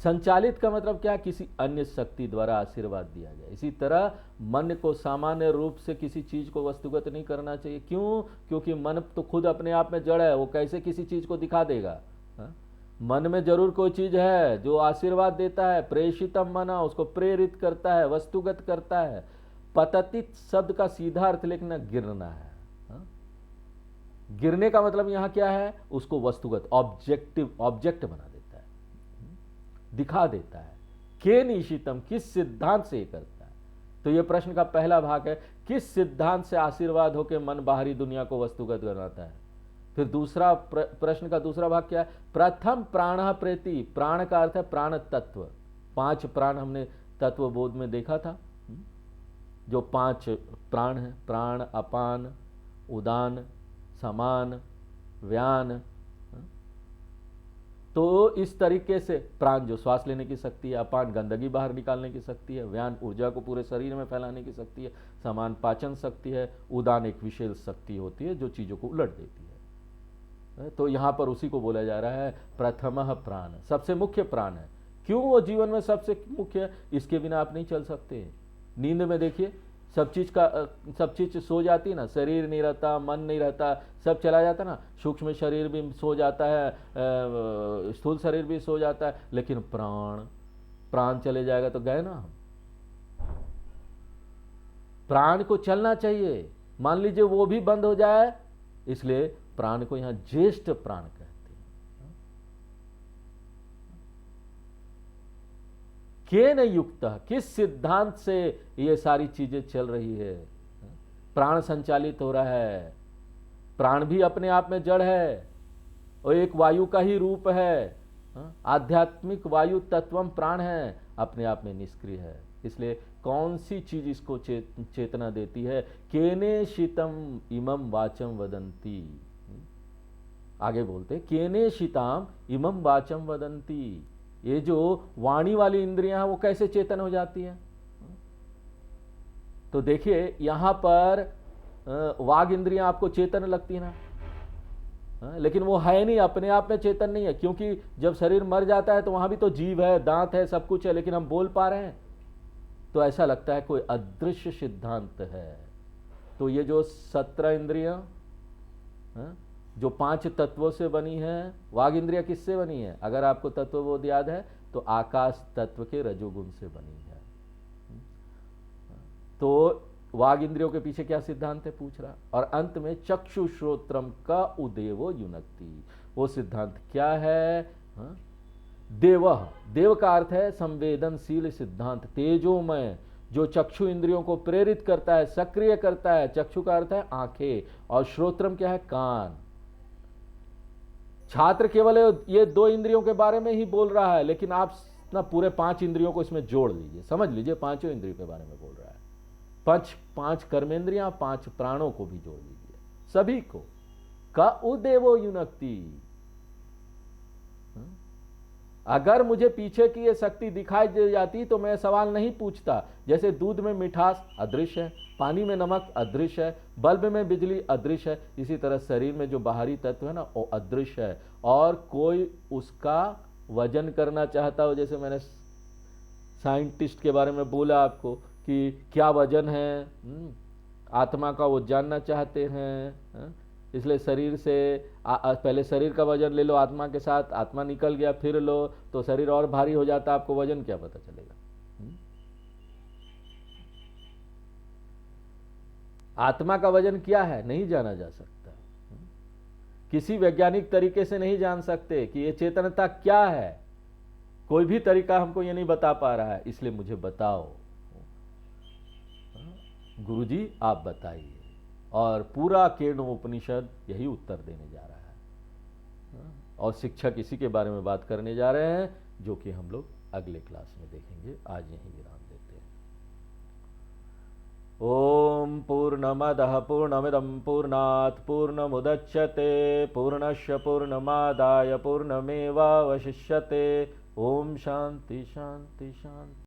संचालित का मतलब क्या? किसी अन्य शक्ति द्वारा आशीर्वाद दिया गया। इसी तरह मन को सामान्य रूप से किसी चीज को वस्तुगत नहीं करना चाहिए। क्यों? क्योंकि मन तो खुद अपने आप में जड़ है, वो कैसे किसी चीज को दिखा देगा? हा? मन में जरूर कोई चीज है जो आशीर्वाद देता है। प्रेषितम मना, उसको प्रेरित करता है, वस्तुगत करता है। पततित शब्द का सीधा अर्थ लिखना गिरना है। गिरने का मतलब यहां क्या है? उसको वस्तुगत ऑब्जेक्ट बना देता है, दिखा देता है। के निशितम, किस सिद्धांत से करता है? तो यह प्रश्न का पहला भाग है, किस सिद्धांत से आशीर्वाद होकर मन बाहरी दुनिया को वस्तुगत बनाता है? फिर दूसरा प्रश्न का दूसरा भाग क्या है? प्रथम प्राण प्रेति, प्राण का अर्थ है प्राण तत्व। 5 प्राण हमने तत्व बोध में देखा था, जो 5 प्राण है, प्राण, अपान, उदान, समान, व्यान। तो इस तरीके से प्राण जो श्वास लेने की शक्ति है, अपान गंदगी बाहर निकालने की शक्ति है, व्यान ऊर्जा को पूरे शरीर में फैलाने की शक्ति है, समान पाचन शक्ति है, उदान एक विशेष शक्ति होती है जो चीजों को उलट देती है। तो यहां पर उसी को बोला जा रहा है प्रथमः प्राण, सबसे मुख्य प्राण है। क्यों वो जीवन में सबसे मुख्य है? इसके बिना आप नहीं चल सकते। नींद में देखिए सब चीज सो जाती है ना, शरीर नहीं रहता, मन नहीं रहता, सब चला जाता ना। सूक्ष्म शरीर भी सो जाता है, स्थूल शरीर भी सो जाता है, लेकिन प्राण चले जाएगा तो गए ना हम। प्राण को चलना चाहिए। मान लीजिए वो भी बंद हो जाए, इसलिए प्राण को यहां ज्येष्ठ प्राण कहते हैं। केन युक्त, किस सिद्धांत से ये सारी चीजें चल रही है? प्राण संचालित हो रहा है। प्राण भी अपने आप में जड़ है और एक वायु का ही रूप है। आध्यात्मिक वायु तत्वम प्राण है, अपने आप में निष्क्रिय है। इसलिए कौन सी चीज इसको चेतना देती है? केने शीतम इमम वाचम वदंती। आगे बोलते केने शीताम इमम वाचम वदंती। ये जो वाणी वाली इंद्रियां हैं वो कैसे चेतन हो जाती है? तो देखिए यहां पर वाग इंद्रियां आपको चेतन लगती है ना, लेकिन वो है नहीं, अपने आप में चेतन नहीं है। क्योंकि जब शरीर मर जाता है तो वहां भी तो जीव है, दांत है, सब कुछ है, लेकिन हम बोल पा रहे हैं तो ऐसा लगता है कोई अदृश्य सिद्धांत है। तो ये जो 17 इंद्रियां जो 5 तत्वों से बनी है, वाग इंद्रिया किससे बनी है? अगर आपको तत्वबोध याद है तो आकाश तत्व के रजोगुण से बनी है। तो वाग इंद्रियों के पीछे क्या सिद्धांत है पूछ रहा। और अंत में चक्षु श्रोत्रम का उदेवो युनक्ति, वो सिद्धांत क्या है? देव, देव का अर्थ है संवेदनशील सिद्धांत, तेजोमय, जो चक्षु इंद्रियों को प्रेरित करता है, सक्रिय करता है। चक्षु का अर्थ है आंखें और श्रोत्रम क्या है? कान। छात्र केवल ये 2 इंद्रियों के बारे में ही बोल रहा है, लेकिन आप ना पूरे 5 इंद्रियों को इसमें जोड़ लीजिए, समझ लीजिए 5 इंद्रियों के बारे में बोल रहा है। 5 कर्मेंद्रियां, 5 प्राणों को भी जोड़ लीजिए, सभी को। का उदेवो युनक्ति। अगर मुझे पीछे की ये शक्ति दिखाई दे जाती तो मैं सवाल नहीं पूछता। जैसे दूध में मिठास अदृश्य है, पानी में नमक अदृश्य है, बल्ब में बिजली अदृश्य है, इसी तरह शरीर में जो बाहरी तत्व है ना वो अदृश्य है। और कोई उसका वजन करना चाहता हो, जैसे मैंने साइंटिस्ट के बारे में बोला आपको कि क्या वजन है आत्मा का, वो जानना चाहते हैं। इसलिए शरीर से पहले शरीर का वजन ले लो आत्मा के साथ, आत्मा निकल गया फिर लो तो शरीर और भारी हो जाता, आपको वजन क्या पता चलेगा? आत्मा का वजन क्या है नहीं जाना जा सकता। किसी वैज्ञानिक तरीके से नहीं जान सकते कि ये चेतनता क्या है। कोई भी तरीका हमको ये नहीं बता पा रहा है, इसलिए मुझे बताओ गुरुजी, आप बताइए। और पूरा केनोपनिषद यही उत्तर देने जा रहा है। और शिक्षक इसी के बारे में बात करने जा रहे हैं, जो कि हम लोग अगले क्लास में देखेंगे। आज यहीं विराम देते हैं। ओम पूर्णमदः पूर्णमिदं पूर्णात् पूर्णमुदच्यते पूर्णस्य पूर्णमादाय पूर्णमेवावशिष्यते। ओम शांति शांति शांति।